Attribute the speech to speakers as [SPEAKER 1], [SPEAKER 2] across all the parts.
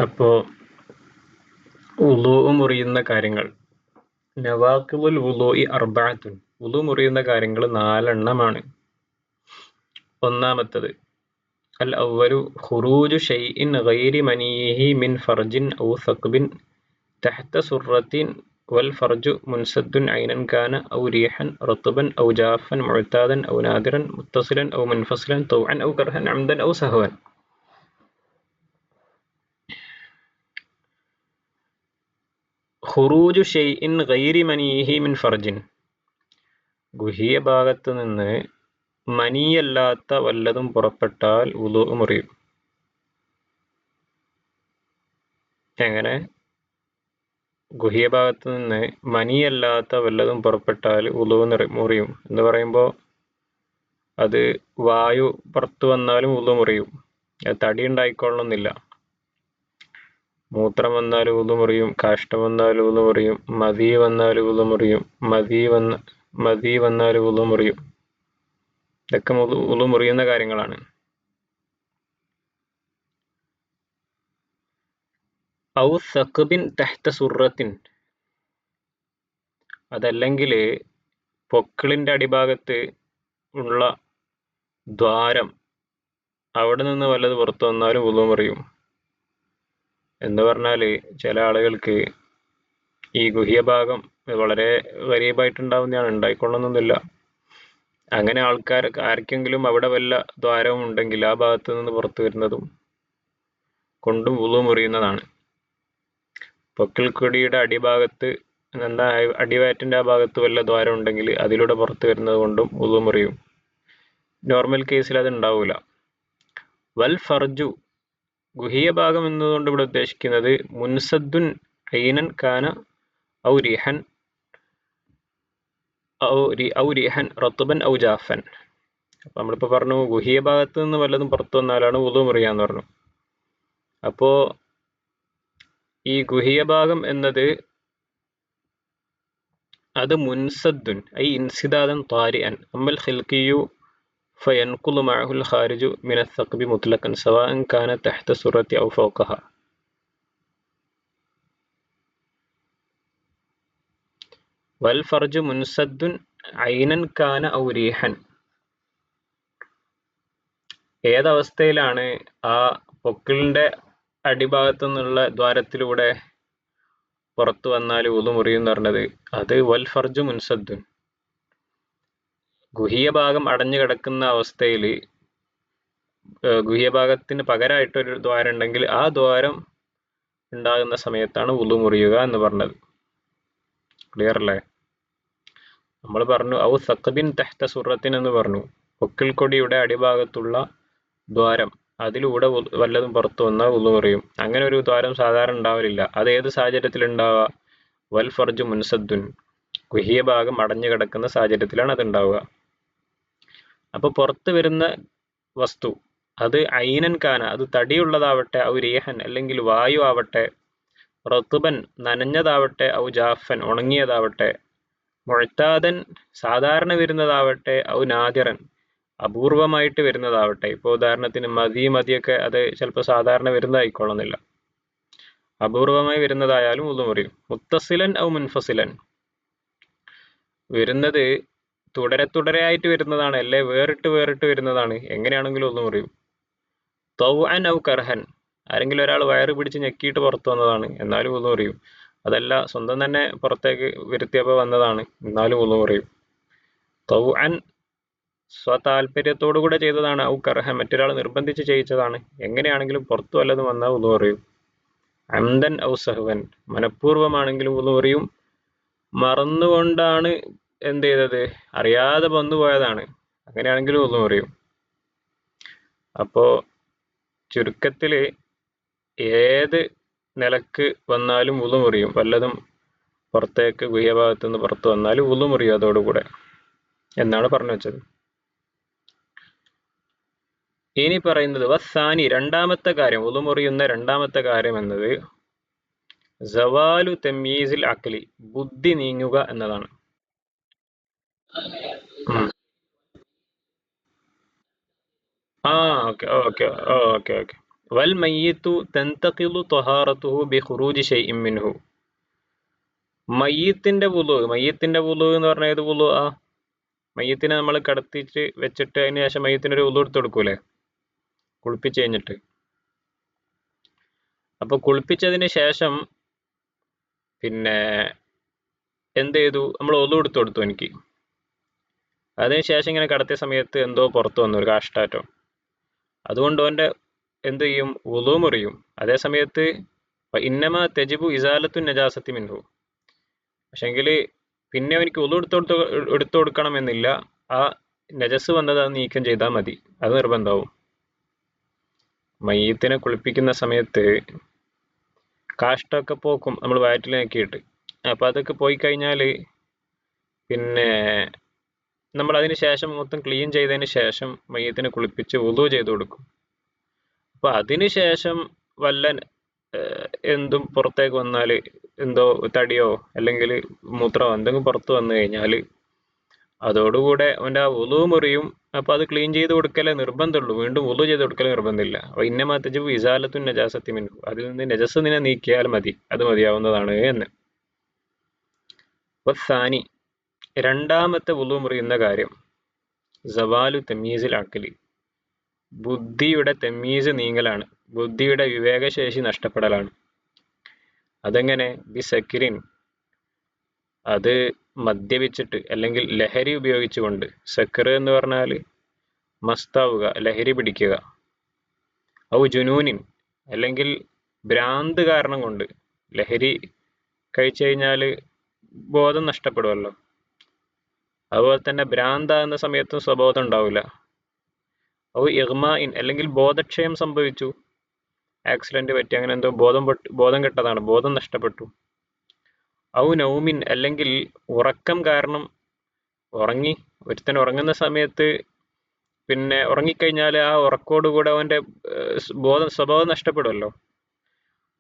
[SPEAKER 1] അപ്പോൾ വുളൂ മുറിയുന്ന കാര്യങ്ങൾ, നവാഖിദുൽ വുളൂഇ അർബഅത്തുൻ, വുളൂ മുറിയുന്ന കാര്യങ്ങൾ 4 എണ്ണമാണ്. ഒന്നാമത്തത് അൽ അവ്വലു ഖുറൂജു ഷൈഇൻ ഗൈരി മനിയിഹി മിൻ ഫർജിൻ ഔ സഖ്ബിൻ തഹ്ത സുറത്തിൻ വൽ ഫർജു മുൻസദ്ദുൻ ഐനൻ കാന ഔ റീഹൻ റത്ബൻ ഔ ജാഫൻ മുഅ്താദൻ ഔ നാദിറൻ മുത്തസിലൻ ഔ മുൻഫസിലൻ തൗഅൻ ഔ കർഹൻ അംദൻ ഔ സഹവൻ. ഖുറൂജു ഷൈഇൻ ഗൈരി മനിയിഹി മിൻ ഫർജിൻ, ഗുഹ്യ ഭാഗത്ത് നിന്ന് മനിയല്ലാത്ത വല്ലതും പുറപ്പെട്ടാൽ വുളൂ മുറിയും. എങ്ങനെ? ഗുഹ്യ ഭാഗത്ത് നിന്ന് മനിയല്ലാത്ത വല്ലതും പുറപ്പെട്ടാൽ വുളൂ മുറിയും എന്ന് പറയുമ്പോൾ അത് വായു പുറത്തു വന്നാലും വുളൂ മുറിയും. അത് തടി ഉണ്ടായിക്കൊള്ളണമെന്നില്ല. മൂത്രം വന്നാൽ വുളൂ മുറിയും, കാഷ്ടം വന്നാൽ വുളൂ മുറിയും, മദി വന്നാൽ വുളൂ മുറിയും, മദി വന്നാൽ വുളൂ മുറിയും. ഇതൊക്കെ വുളൂ മുറിയുന്ന കാര്യങ്ങളാണ്. ഔ സഖ്ബിൻ തഹ്ത സുറത്തിൻ, അതല്ലെങ്കിൽ പൊക്കിളിന്റെ അടിഭാഗത്ത് ഉള്ള ദ്വാരം, അവിടെ നിന്ന് വല്ലത് പുറത്തു വന്നാലും വുളൂ മുറിയും. എന്ന് പറഞ്ഞാൽ ചില ആളുകൾക്ക് ഈ ഗുഹ്യഭാഗം വളരെ ഗരീബായിട്ടുണ്ടാവുന്നതാണ്, ഉണ്ടായിക്കൊള്ളണമെന്നില്ല. അങ്ങനെ ആർക്കെങ്കിലും അവിടെ വല്ല ദ്വാരവും ഉണ്ടെങ്കിൽ ആ ഭാഗത്ത് നിന്ന് പുറത്തു വരുന്നതും കൊണ്ടും വുളൂ മുറിയുന്നതാണ്. പൊക്കിൾക്കൊടിയുടെ അടിഭാഗത്ത്, എന്താ അടിവയറ്റിന്റെ ആ ഭാഗത്ത് വല്ല ദ്വാരം ഉണ്ടെങ്കിൽ അതിലൂടെ പുറത്തു വരുന്നത് കൊണ്ടും വുളൂ മുറിയും. നോർമൽ കേസിൽ അത് ഉണ്ടാവൂല. വൽ ഫർജു, ഗുഹ്യ ഭാഗം എന്നതുകൊണ്ട് ഇവിടെ ഉദ്ദേശിക്കുന്നത് മുൻസദ്ദുൻ ഐനൻ കാന ഔ റീഹൻ റത്ബൻ ഔ ജാഫൻ. അപ്പൊ നമ്മളിപ്പോ പറഞ്ഞു ഗുഹ്യ ഭാഗത്ത് നിന്ന് വല്ലതും പുറത്തു വന്നാലാണ് വുളൂ മുറിയാന്ന് പറഞ്ഞു. അപ്പോ ഈ ഗുഹ്യ ഭാഗം എന്നത് അത് മുൻസദ്ദുൻ ഐ ഇൻസിദാദൻ താരിഅൻ അമ്മൽ ഖിൽഖിയു ഫയൻഖുലു മഅഹുൽ ഖാരിജു മിന അസ്സഖ്ബി മുത്ലഖൻ സവാഅൻ കാന തഹ്ത സുറത്തി ഔ ഫൗഖഹ. വൽ ഫർജു മുൻസദ്ദുൻ ഐനൻ കാന ഔ റീഹൻ, ഏതവസ്ഥയിലാണ് ആ പൊക്കിളിന്റെ അടിഭാഗത്തു നിന്നുള്ള ദ്വാരത്തിലൂടെ പുറത്തു വന്നാൽ വുളൂ മുറിയും എന്ന് പറഞ്ഞത്? അത് വൽ ഫർജു മുൻസദ്ദുൻ, ഗുഹ്യഭാഗം അടഞ്ഞു കിടക്കുന്ന അവസ്ഥയിൽ ഗുഹ്യഭാഗത്തിന് പകരമായിട്ടൊരു ദ്വാരം ഉണ്ടെങ്കിൽ ആ ദ്വാരം ഉണ്ടാകുന്ന സമയത്താണ് വുളൂ മുറിയുക എന്ന് പറഞ്ഞത്. ക്ലിയർ അല്ലേ? നമ്മൾ പറഞ്ഞു ഔ സഖ്ബിൻ തഹ്ത സുറത്തിൻ എന്ന് പറഞ്ഞു. പൊക്കിൾക്കൊടിയുടെ അടിഭാഗത്തുള്ള ദ്വാരം, അതിലൂടെ വല്ലതും പുറത്തു വന്നാൽ വുളൂ മുറിയും. അങ്ങനെ ഒരു ദ്വാരം സാധാരണ ഉണ്ടാവലില്ല. അത് ഏത് സാഹചര്യത്തിൽ ഉണ്ടാവുക? വൽ ഫർജു മുൻസദ്ദുൻ, ഗുഹ്യഭാഗം അടഞ്ഞു കിടക്കുന്ന സാഹചര്യത്തിലാണ് അത് ഉണ്ടാവുക. അപ്പൊ പുറത്ത് വരുന്ന വസ്തു അത് ഐനൻ കാന, അത് തടിയുള്ളതാവട്ടെ, ഔ റീഹൻ അല്ലെങ്കിൽ വായു ആവട്ടെ, റത്ബൻ നനഞ്ഞതാവട്ടെ, ഔ ജാഫൻ ഉണങ്ങിയതാവട്ടെ, മുഅ്താദൻ സാധാരണ വരുന്നതാവട്ടെ, ഔ നാദിറൻ അപൂർവമായിട്ട് വരുന്നതാവട്ടെ. ഇപ്പോൾ ഉദാഹരണത്തിന് മദിയൊക്കെ അത് ചിലപ്പോൾ സാധാരണ വരുന്നതായിക്കൊള്ളുന്നില്ല, അപൂർവമായി വരുന്നതായാലും വുളൂ മുറിയും. മുത്തസിലൻ ഔ മുൻഫസിലൻ, വരുന്നത് തുടരെയായിട്ട് വരുന്നതാണ്, അല്ലെ വേറിട്ട് വരുന്നതാണ്, എങ്ങനെയാണെങ്കിലും വുളൂ മുറിയും. തൗഅൻ ഔ കർഹൻ, ആരെങ്കിലും ഒരാൾ വയറ് പിടിച്ച് ഞെക്കിയിട്ട് പുറത്തു വന്നതാണ്, എന്നാലും വുളൂ മുറിയും. അതല്ല, സ്വന്തം തന്നെ പുറത്തേക്ക് വരുത്തിയപ്പോൾ വന്നതാണ്, എന്നാലും വുളൂ മുറിയും. തൗഅൻ, സ്വതാല്പര്യത്തോടു കൂടെ ചെയ്തതാണ്, ഔ കർഹൻ മറ്റൊരാൾ നിർബന്ധിച്ച് ചെയ്യിച്ചതാണ്, എങ്ങനെയാണെങ്കിലും പുറത്തു വല്ലതും വന്നാൽ വുളൂ മുറിയും. അംദൻ ഔ സഹ്വൻ, മനഃപൂർവ്വമാണെങ്കിലും വുളൂ മുറിയും. മറന്നുകൊണ്ടാണ് എന്ത് ചെയ്തത്, അറിയാതെ വന്നുപോയതാണ്, അങ്ങനെയാണെങ്കിലും വുളൂ മുറിയും. അപ്പോ ചുരുക്കത്തില് ഏത് നിലക്ക് വന്നാലും വുളൂ മുറിയും. വല്ലതും പുറത്തേക്ക് ഗുഹ്യഭാഗത്തു നിന്ന് പുറത്തു വന്നാലും വുളൂ മുറിയും അതോടുകൂടെ എന്നാണ് പറഞ്ഞു വെച്ചത്. ഇനി പറയുന്നത് വസ്സാനി, രണ്ടാമത്തെ കാര്യം, വുളൂ മുറിയുന്ന രണ്ടാമത്തെ കാര്യം എന്നത് സവാലു തമീസിൽ അഖ്ലി, ബുദ്ധി നീങ്ങുക എന്നതാണ്. ഓക്കെ. വൽ മയ്യിത്തു തൻതഖിലു ത്വഹാറത്തുഹു ബിഖുറൂജി ശൈഇൻ മിൻഹു. മയ്യിത്തിന്റെ വുളു എന്ന് പറഞ്ഞാൽ ഏത് വുളു? മയ്യത്തിനെ നമ്മൾ കടത്തിച്ച് വെച്ചിട്ട് അതിന് ശേഷം മയ്യത്തിനൊരു വുളു എടുത്ത് കൊടുക്കൂലേ, കുളിപ്പിച്ച് കഴിഞ്ഞിട്ട്. അപ്പൊ കുളിപ്പിച്ചതിന് ശേഷം പിന്നെ എന്ത് ചെയ്തു, നമ്മൾ വുളു എടുത്ത് കൊടുത്തു എനിക്ക്. അതിന് ശേഷം ഇങ്ങനെ കടത്തിയ സമയത്ത് എന്തോ പുറത്തു വന്നു, ഒരു കാഷ്ടാറ്റോ. അതുകൊണ്ട് അവന്റെ എന്ത് ചെയ്യും, വുളു മുറിയും. അതേ സമയത്ത് ഇന്നമാ തെജിബു ഇസാലത്തു നജാസത്തി മിൻഹു. പക്ഷെങ്കിൽ പിന്നെ അവനിക്ക് വുളു എടുത്തു കൊടുക്കണമെന്നില്ല. ആ നജസ് വന്നത് അത് നീക്കം ചെയ്താൽ മതി, അത് നിർബന്ധമാവും. മയ്യത്തിനെ കുളിപ്പിക്കുന്ന സമയത്ത് കാഷ്ടമൊക്കെ പോക്കും നമ്മൾ വയറ്റിൽ നോക്കിയിട്ട്. അപ്പം അതൊക്കെ പോയി കഴിഞ്ഞാൽ പിന്നെ നമ്മൾ അതിന് ശേഷം മൊത്തം ക്ലീൻ ചെയ്തതിന് ശേഷം മയ്യത്തിനെ കുളിപ്പിച്ച് വുളു ചെയ്ത് കൊടുക്കും. അപ്പം അതിന് ശേഷം വല്ല എന്തും പുറത്തേക്ക് വന്നാൽ, എന്തോ തടിയോ അല്ലെങ്കിൽ മൂത്രമോ എന്തെങ്കിലും പുറത്ത് വന്നു കഴിഞ്ഞാൽ അതോടുകൂടെ അവൻ്റെ ആ വുളു മുറിയും. അപ്പോൾ അത് ക്ലീൻ ചെയ്ത് കൊടുക്കലേ നിർബന്ധമുള്ളൂ, വീണ്ടും വുളു ചെയ്ത് കൊടുക്കലേ നിർബന്ധമില്ല. അപ്പോൾ ഇന്നമാത്തജബു ഇസാലത്തു നജാസത്തി മിൻഹു, അതിൽ നിന്ന് നജസ് നിന്നെ നീക്കിയാൽ മതി, അത് മതിയാവുന്നതാണ് എന്ന്. വസ്സാനി, രണ്ടാമത്തെ വുളു മുറിയുന്ന കാര്യം, സവാലു തമീസിൽ അഖ്ലി, ബുദ്ധിയുടെ തമീസ് നീങ്ങലാണ്, ബുദ്ധിയുടെ വിവേകശേഷി നഷ്ടപ്പെടലാണ്. അതെങ്ങനെ? ബിസക്കിരിൻ, അത് മദ്യപിച്ചിട്ട് അല്ലെങ്കിൽ ലഹരി ഉപയോഗിച്ചുകൊണ്ട്. സക്കർ എന്ന് പറഞ്ഞാൽ മസ്താവുക, ലഹരി പിടിക്കുക. ഔ ജുനൂനിൻ, അല്ലെങ്കിൽ ഭ്രാന്ത് കാരണം കൊണ്ട്. ലഹരി കഴിച്ചു കഴിഞ്ഞാൽ ബോധം നഷ്ടപ്പെടുമല്ലോ, അതുപോലെ തന്നെ ഭ്രാന്താകുന്ന സമയത്തും സ്വബോധം ഉണ്ടാവില്ല. ഔ ഇഗ്മാഇൻ, അല്ലെങ്കിൽ ബോധക്ഷയം സംഭവിച്ചു, ആക്സിഡന്റ് പറ്റി, അങ്ങനെ എന്തോ ബോധം കെട്ടതാണ്, ബോധം നഷ്ടപ്പെട്ടു. ഔ നൗമിൻ, അല്ലെങ്കിൽ ഉറക്കം കാരണം ഉറങ്ങി. ഒരുത്തൻ ഉറങ്ങുന്ന സമയത്ത് പിന്നെ ഉറങ്ങിക്കഴിഞ്ഞാൽ ആ ഉറക്കോടുകൂടെ അവൻ്റെ സ്വഭാവം നഷ്ടപ്പെടുമല്ലോ.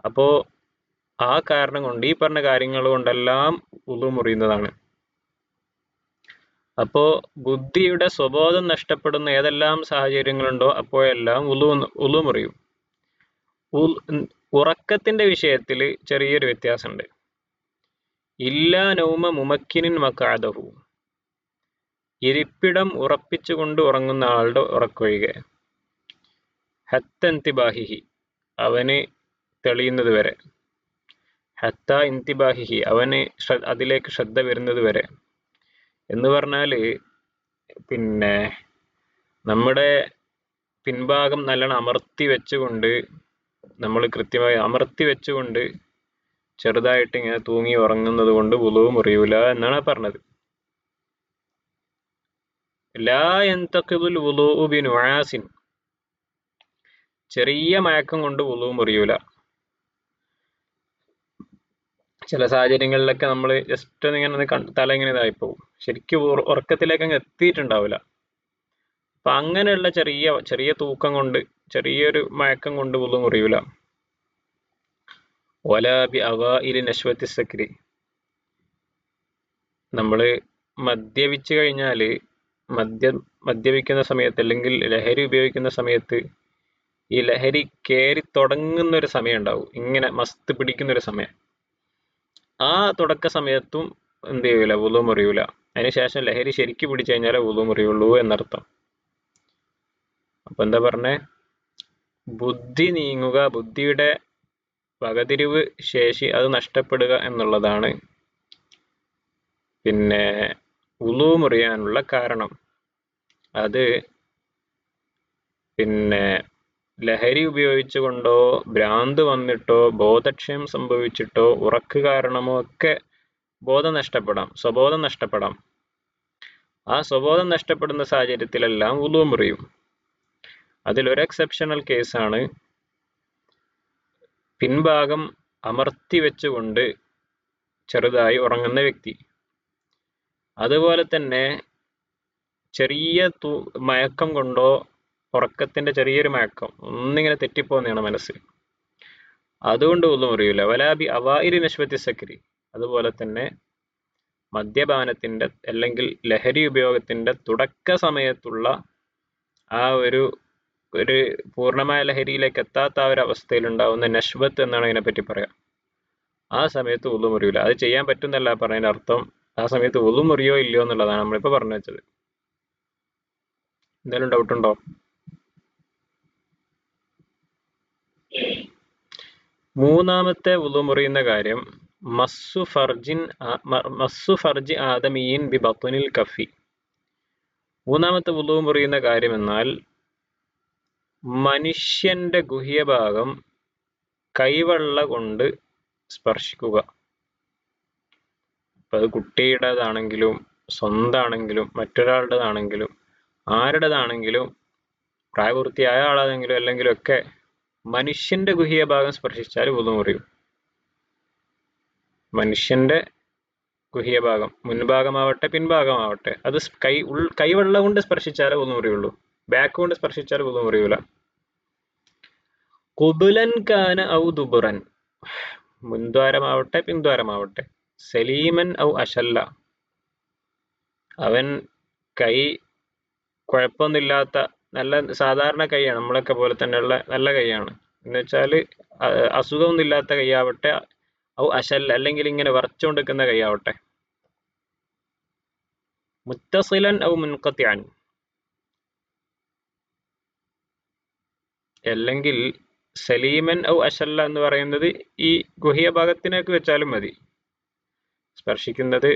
[SPEAKER 1] അപ്പോൾ ആ കാരണം കൊണ്ട്, ഈ പറഞ്ഞ കാര്യങ്ങൾ കൊണ്ടെല്ലാം വുളു മുറിയുന്നതാണ്. അപ്പോൾ ബുദ്ധിയുടെ സ്വബോധം നഷ്ടപ്പെടുന്ന ഏതെല്ലാം സാഹചര്യങ്ങളുണ്ടോ അപ്പോഴെല്ലാം വുളു മുറിയും. ഉറക്കത്തിന്റെ വിഷയത്തിൽ ചെറിയൊരു വ്യത്യാസമുണ്ട്. ഇല്ലാ നൗമ മുമക്കിനിൻ മഖഅദഹു, ഇരിപ്പിടം ഉറപ്പിച്ചുകൊണ്ട് ഉറങ്ങുന്ന ആളുടെ ഉറക്കൊഴികെ. ഹത്ത ഇന്തിബാഹിഹി, അവന് തെളിയുന്നത് വരെ. ഹത്ത ഇന്തിബാഹിഹി, അവന് അതിലേക്ക് ശ്രദ്ധ വരുന്നത് വരെ. എന്ന് പറഞ്ഞാൽ പിന്നെ നമ്മുടെ പിൻഭാഗം നല്ലോണം അമർത്തി വെച്ചുകൊണ്ട്, നമ്മൾ കൃത്യമായി അമർത്തി വെച്ചുകൊണ്ട് ചെറുതായിട്ട് ഇങ്ങനെ തൂങ്ങി ഉറങ്ങുന്നത് കൊണ്ട് വുളു മുറിയൂല എന്നാണ് പറഞ്ഞത്. ലാ യന്തഖിദുൽ വുളൂഉ ബിനുആസിൻ, ചെറിയ മയക്കം കൊണ്ട് വുളു മുറിയൂല. ചില സാഹചര്യങ്ങളിലൊക്കെ നമ്മൾ ജസ്റ്റ് ഇങ്ങനെ തല ഇങ്ങനെ ഇതായിപ്പോവും, ശരിക്കും ഉറക്കത്തിലേക്ക് അങ്ങ് എത്തിയിട്ടുണ്ടാവില്ല. അപ്പം അങ്ങനെയുള്ള ചെറിയ തൂക്കം കൊണ്ട്, ചെറിയൊരു മയക്കം കൊണ്ട് വുളു മുറിയൂല. വലാ ബി അവഇലി നശ്വത്തി സക്രി, നമ്മൾ മദ്യപിച്ചു കഴിഞ്ഞാൽ, മദ്യപിക്കുന്ന സമയത്ത് അല്ലെങ്കിൽ ലഹരി ഉപയോഗിക്കുന്ന സമയത്ത്, ഈ ലഹരി കയറി തുടങ്ങുന്ന ഒരു സമയം ഉണ്ടാവും, ഇങ്ങനെ മസ്ത് പിടിക്കുന്നൊരു സമയം. ആ തുടക്ക സമയത്തും എന്ത് ചെയ്യൂല, വുളു മുറിയൂല. അതിനുശേഷം ലഹരി ശരിക്ക് പിടിച്ചു കഴിഞ്ഞാലേ വുളു മുറിയുള്ളൂ എന്നർത്ഥം. അപ്പൊ എന്താ പറഞ്ഞേ? ബുദ്ധി നീങ്ങുക, ബുദ്ധിയുടെ വകതിരിവ് ശേഷി അത് നഷ്ടപ്പെടുക എന്നുള്ളതാണ് പിന്നെ വുളു മുറിയാനുള്ള കാരണം. അത് പിന്നെ ലഹരി ഉപയോഗിച്ചുകൊണ്ടോ ഭ്രാന്ത് വന്നിട്ടോ ബോധക്ഷയം സംഭവിച്ചിട്ടോ ഉറക്ക് കാരണമോ ഒക്കെ ബോധം നഷ്ടപ്പെടാം, സ്വബോധം നഷ്ടപ്പെടാം. ആ സ്വബോധം നഷ്ടപ്പെടുന്ന സാഹചര്യത്തിലെല്ലാം വുളു മുറിയും. അതിലൊരു എക്സെപ്ഷണൽ കേസാണ് പിൻഭാഗം അമർത്തി വെച്ചുകൊണ്ട് ചെറുതായി ഉറങ്ങുന്ന വ്യക്തി. അതുപോലെ തന്നെ ചെറിയ മയക്കം കൊണ്ടോ, ഉറക്കത്തിന്റെ ചെറിയൊരു മയക്കം, ഒന്നിങ്ങനെ തെറ്റിപ്പോകുന്നതാണ് മനസ്സ്, അതുകൊണ്ട് വുളു മുറിയൂല. വലാബി അവഇലി നശ്വത്തി സക്രി, അതുപോലെ തന്നെ മദ്യപാനത്തിന്റെ അല്ലെങ്കിൽ ലഹരി ഉപയോഗത്തിന്റെ തുടക്ക സമയത്തുള്ള ആ ഒരു ഒരു പൂർണ്ണമായ ലഹരിയിലേക്ക് എത്താത്ത ആ ഒരു അവസ്ഥയിൽ ഉണ്ടാവുന്ന നഷ്വത്ത് എന്നാണ് അതിനെപ്പറ്റി പറയാം. ആ സമയത്ത് ഉളു മുറിയില്ല. അത് ചെയ്യാൻ പറ്റുന്നല്ല പറയുന്നതിന്റെ അർത്ഥം. ആ സമയത്ത് ഉളു മുറിയോ ഇല്ലയോ എന്നുള്ളതാണ് നമ്മളിപ്പോ പറഞ്ഞു വെച്ചത്. എന്തെങ്കിലും ഡൗട്ട് ഉണ്ടോ? മൂന്നാമത്തെ ഉളു മുറിയുന്ന കാര്യം മസ്സു ഫർജി ആദമീൻ ബി ബത്നിൽ കഫി. മൂന്നാമത്തെ ഉളു മുറിയുന്ന കാര്യം എന്നാൽ മനുഷ്യന്റെ ഗുഹ്യഭാഗം കൈവെള്ള കൊണ്ട് സ്പർശിക്കുക. അപ്പൊ അത് കുട്ടിയുടേതാണെങ്കിലും സ്വന്താണെങ്കിലും മറ്റൊരാളുടേതാണെങ്കിലും ആരുടേതാണെങ്കിലും പ്രായപൂർത്തിയായ ആളാണെങ്കിലും അല്ലെങ്കിലും ഒക്കെ മനുഷ്യന്റെ ഗുഹ്യഭാഗം സ്പർശിച്ചാൽ വുളു മുറിയും. മനുഷ്യന്റെ ഗുഹ്യഭാഗം മുൻഭാഗമാവട്ടെ പിൻഭാഗമാവട്ടെ അത് കൈവെള്ള കൊണ്ട് സ്പർശിച്ചാലേ വുളു മുറിയുള്ളൂ. ബാക്ക് കൊണ്ട് സ്പർശിച്ചാൽ വുളു മുറിയൂല. ഖുബുലൻ കാന ഔ ദുബുറൻ, മുൻദ്വാരമാവട്ടെ പിൻദ്വാരമാവട്ടെ. സലീമൻ ഔ അശല്ല, അവൻ കൈ കുഴപ്പമൊന്നുമില്ലാത്ത നല്ല സാധാരണ കൈയാണ്, നമ്മളൊക്കെ പോലെ തന്നെയുള്ള നല്ല കൈയാണ് എന്ന് വെച്ചാൽ അസുഖമൊന്നും ഇല്ലാത്ത കൈയാവട്ടെ. ഔ അശല്ല, അല്ലെങ്കിൽ ഇങ്ങനെ വറച്ചുകൊണ്ടിരിക്കുന്ന കൈയാവട്ടെ. മുത്തസിലൻ ഔ മുൻഖത്തിഅൻ, അല്ലെങ്കിൽ സലീമൻ ഔ അശല്ല എന്ന് പറയുന്നത് ഈ ഗുഹ്യഭാഗത്തിനൊക്കെ വെച്ചാലും മതി. സ്പർശിക്കുന്നത്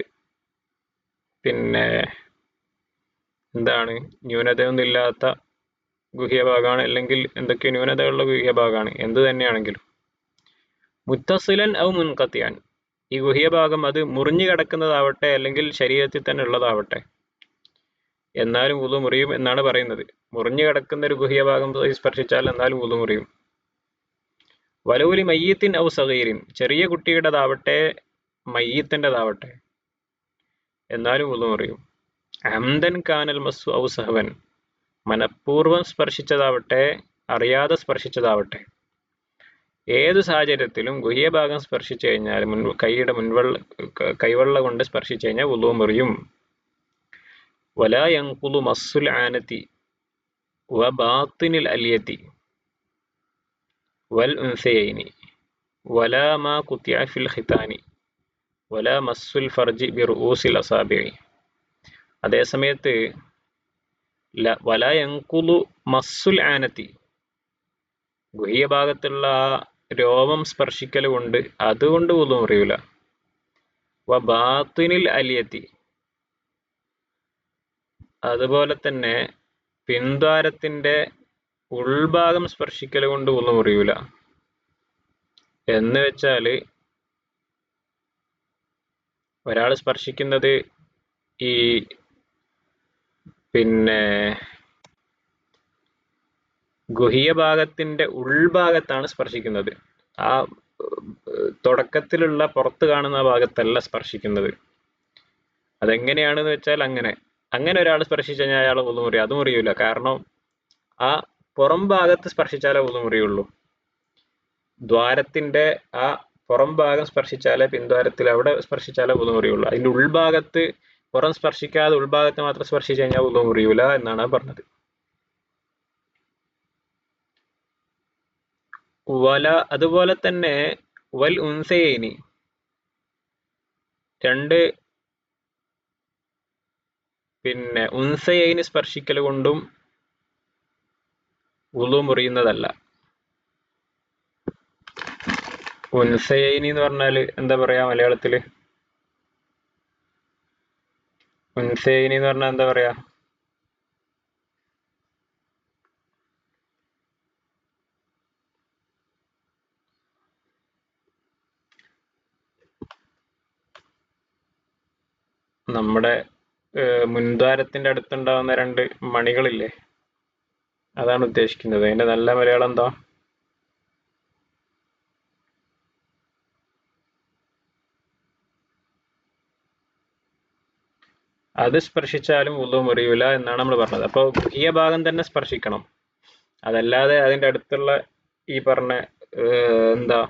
[SPEAKER 1] പിന്നെ എന്താണ്, ന്യൂനതയൊന്നും ഇല്ലാത്ത ഗുഹ്യഭാഗമാണ്, അല്ലെങ്കിൽ എന്തൊക്കെ ന്യൂനതയുള്ള ഗുഹ്യഭാഗമാണ്, എന്ത് തന്നെയാണെങ്കിലും. മുത്തസിലൻ ഔ മുൻഖത്തിഅൻ, ഈ ഗുഹ്യഭാഗം അത് മുറിഞ്ഞു കിടക്കുന്നതാവട്ടെ അല്ലെങ്കിൽ ശരീരത്തിൽ തന്നെ ഉള്ളതാവട്ടെ, എന്നാലും വുളു മുറിയും എന്നാണ് പറയുന്നത്. മുറിഞ്ഞു കിടക്കുന്ന ഒരു ഗുഹ്യഭാഗം സ്പർശിച്ചാൽ എന്നാലും വുളു മുറിയും. വലൗലി മയ്യത്തിൻ ഔ സഗീരിൻ, ചെറിയ കുട്ടിയുടേതാവട്ടെ മയ്യത്തിൻ്റെതാവട്ടെ, എന്നാലും വുളു മുറിയും. അംദൻ കാനൽ മസ്സു ഔ സഹവൻ, മനഃപൂർവ്വം സ്പർശിച്ചതാവട്ടെ അറിയാതെ സ്പർശിച്ചതാവട്ടെ, ഏതു സാഹചര്യത്തിലും ഗുഹ്യഭാഗം സ്പർശിച്ചു കഴിഞ്ഞാൽ കൈവെള്ള കൊണ്ട് സ്പർശിച്ചു കഴിഞ്ഞാൽ വുളു മുറിയും. വലാ യൻഖുലു മസ്സുൽ ആനതി വ ബാത്തിനിൽ അലിയതി വൽ ഉൻസയൈനി വലാ മാ ഖുതിഅ ഫിൽ ഖിതാനി വലാ മസ്സുൽ ഫർജി ബിറുഊസിൽ അസാബിഇ. അതേസമയത്ത് വലാ യൻഖുലു മസ്സുൽ ആനതി, ഗുഹ്യഭാഗത്തുള്ള ആ രോമം സ്പർശിക്കൽ കൊണ്ട് അതുകൊണ്ട് വുളു മുറിയൂല. വ ബാത്തിനിൽ അലിയത്തി, അതുപോലെ തന്നെ പിൻദ്വാരത്തിന്റെ ഉൾഭാഗം സ്പർശിക്കൽ കൊണ്ട് വുളു മുറിയൂല. എന്ന് വെച്ചാല് ഒരാൾ സ്പർശിക്കുന്നത് ഈ പിന്നെ ഗുഹ്യഭാഗത്തിന്റെ ഉൾഭാഗത്താണ് സ്പർശിക്കുന്നത്. ആ തുടക്കത്തിലുള്ള പുറത്ത് കാണുന്ന ഭാഗത്തല്ല സ്പർശിക്കുന്നത്. അതെങ്ങനെയാണെന്ന് വെച്ചാൽ അങ്ങനെ ഒരാൾ സ്പർശിച്ചു കഴിഞ്ഞാൽ അയാൾ വുളു മുറിയും. അത് മുറിയൂല. കാരണം ആ പുറം ഭാഗത്ത് സ്പർശിച്ചാലേ വുളു മുറിയുള്ളൂ. ദ്വാരത്തിന്റെ ആ പുറം ഭാഗം സ്പർശിച്ചാലേ പിൻദ്വാരത്തിൽ അവിടെ സ്പർശിച്ചാലേ വുളു മുറിയുള്ളൂ. അതിന്റെ ഉൾഭാഗത്ത് പുറം സ്പർശിക്കാതെ ഉൾഭാഗത്ത് മാത്രം സ്പർശിച്ചു കഴിഞ്ഞാൽ വുളു മുറിയൂല എന്നാണ് പറഞ്ഞത്. അതുപോലെ തന്നെ വൽ ഉൻസയൈനി, രണ്ട് ഉൻസയൈനി സ്പർശിക്കൽ കൊണ്ടും വുളു മുറിയുന്നതല്ല. ഉൻസയൈനി എന്ന് പറഞ്ഞാൽ എന്താ പറയാ മലയാളത്തില്? ഉൻസയൈനി എന്ന് പറഞ്ഞാൽ എന്താ പറയാ? നമ്മുടെ മുൻദ്വാരത്തിന്റെ അടുത്തുണ്ടാവുന്ന രണ്ട് മണികളില്ലേ, അതാണ് ഉദ്ദേശിക്കുന്നത്. അതിന്റെ നല്ല മലയാളം എന്താ? അത് സ്പർശിച്ചാലും വുളു മുറിയൂല എന്നാണ് നമ്മൾ പറഞ്ഞത്. അപ്പോൾ ഈ ഭാഗം തന്നെ സ്പർശിക്കണം. അതല്ലാതെ അതിന്റെ അടുത്തുള്ള ഈ പറഞ്ഞ എന്താ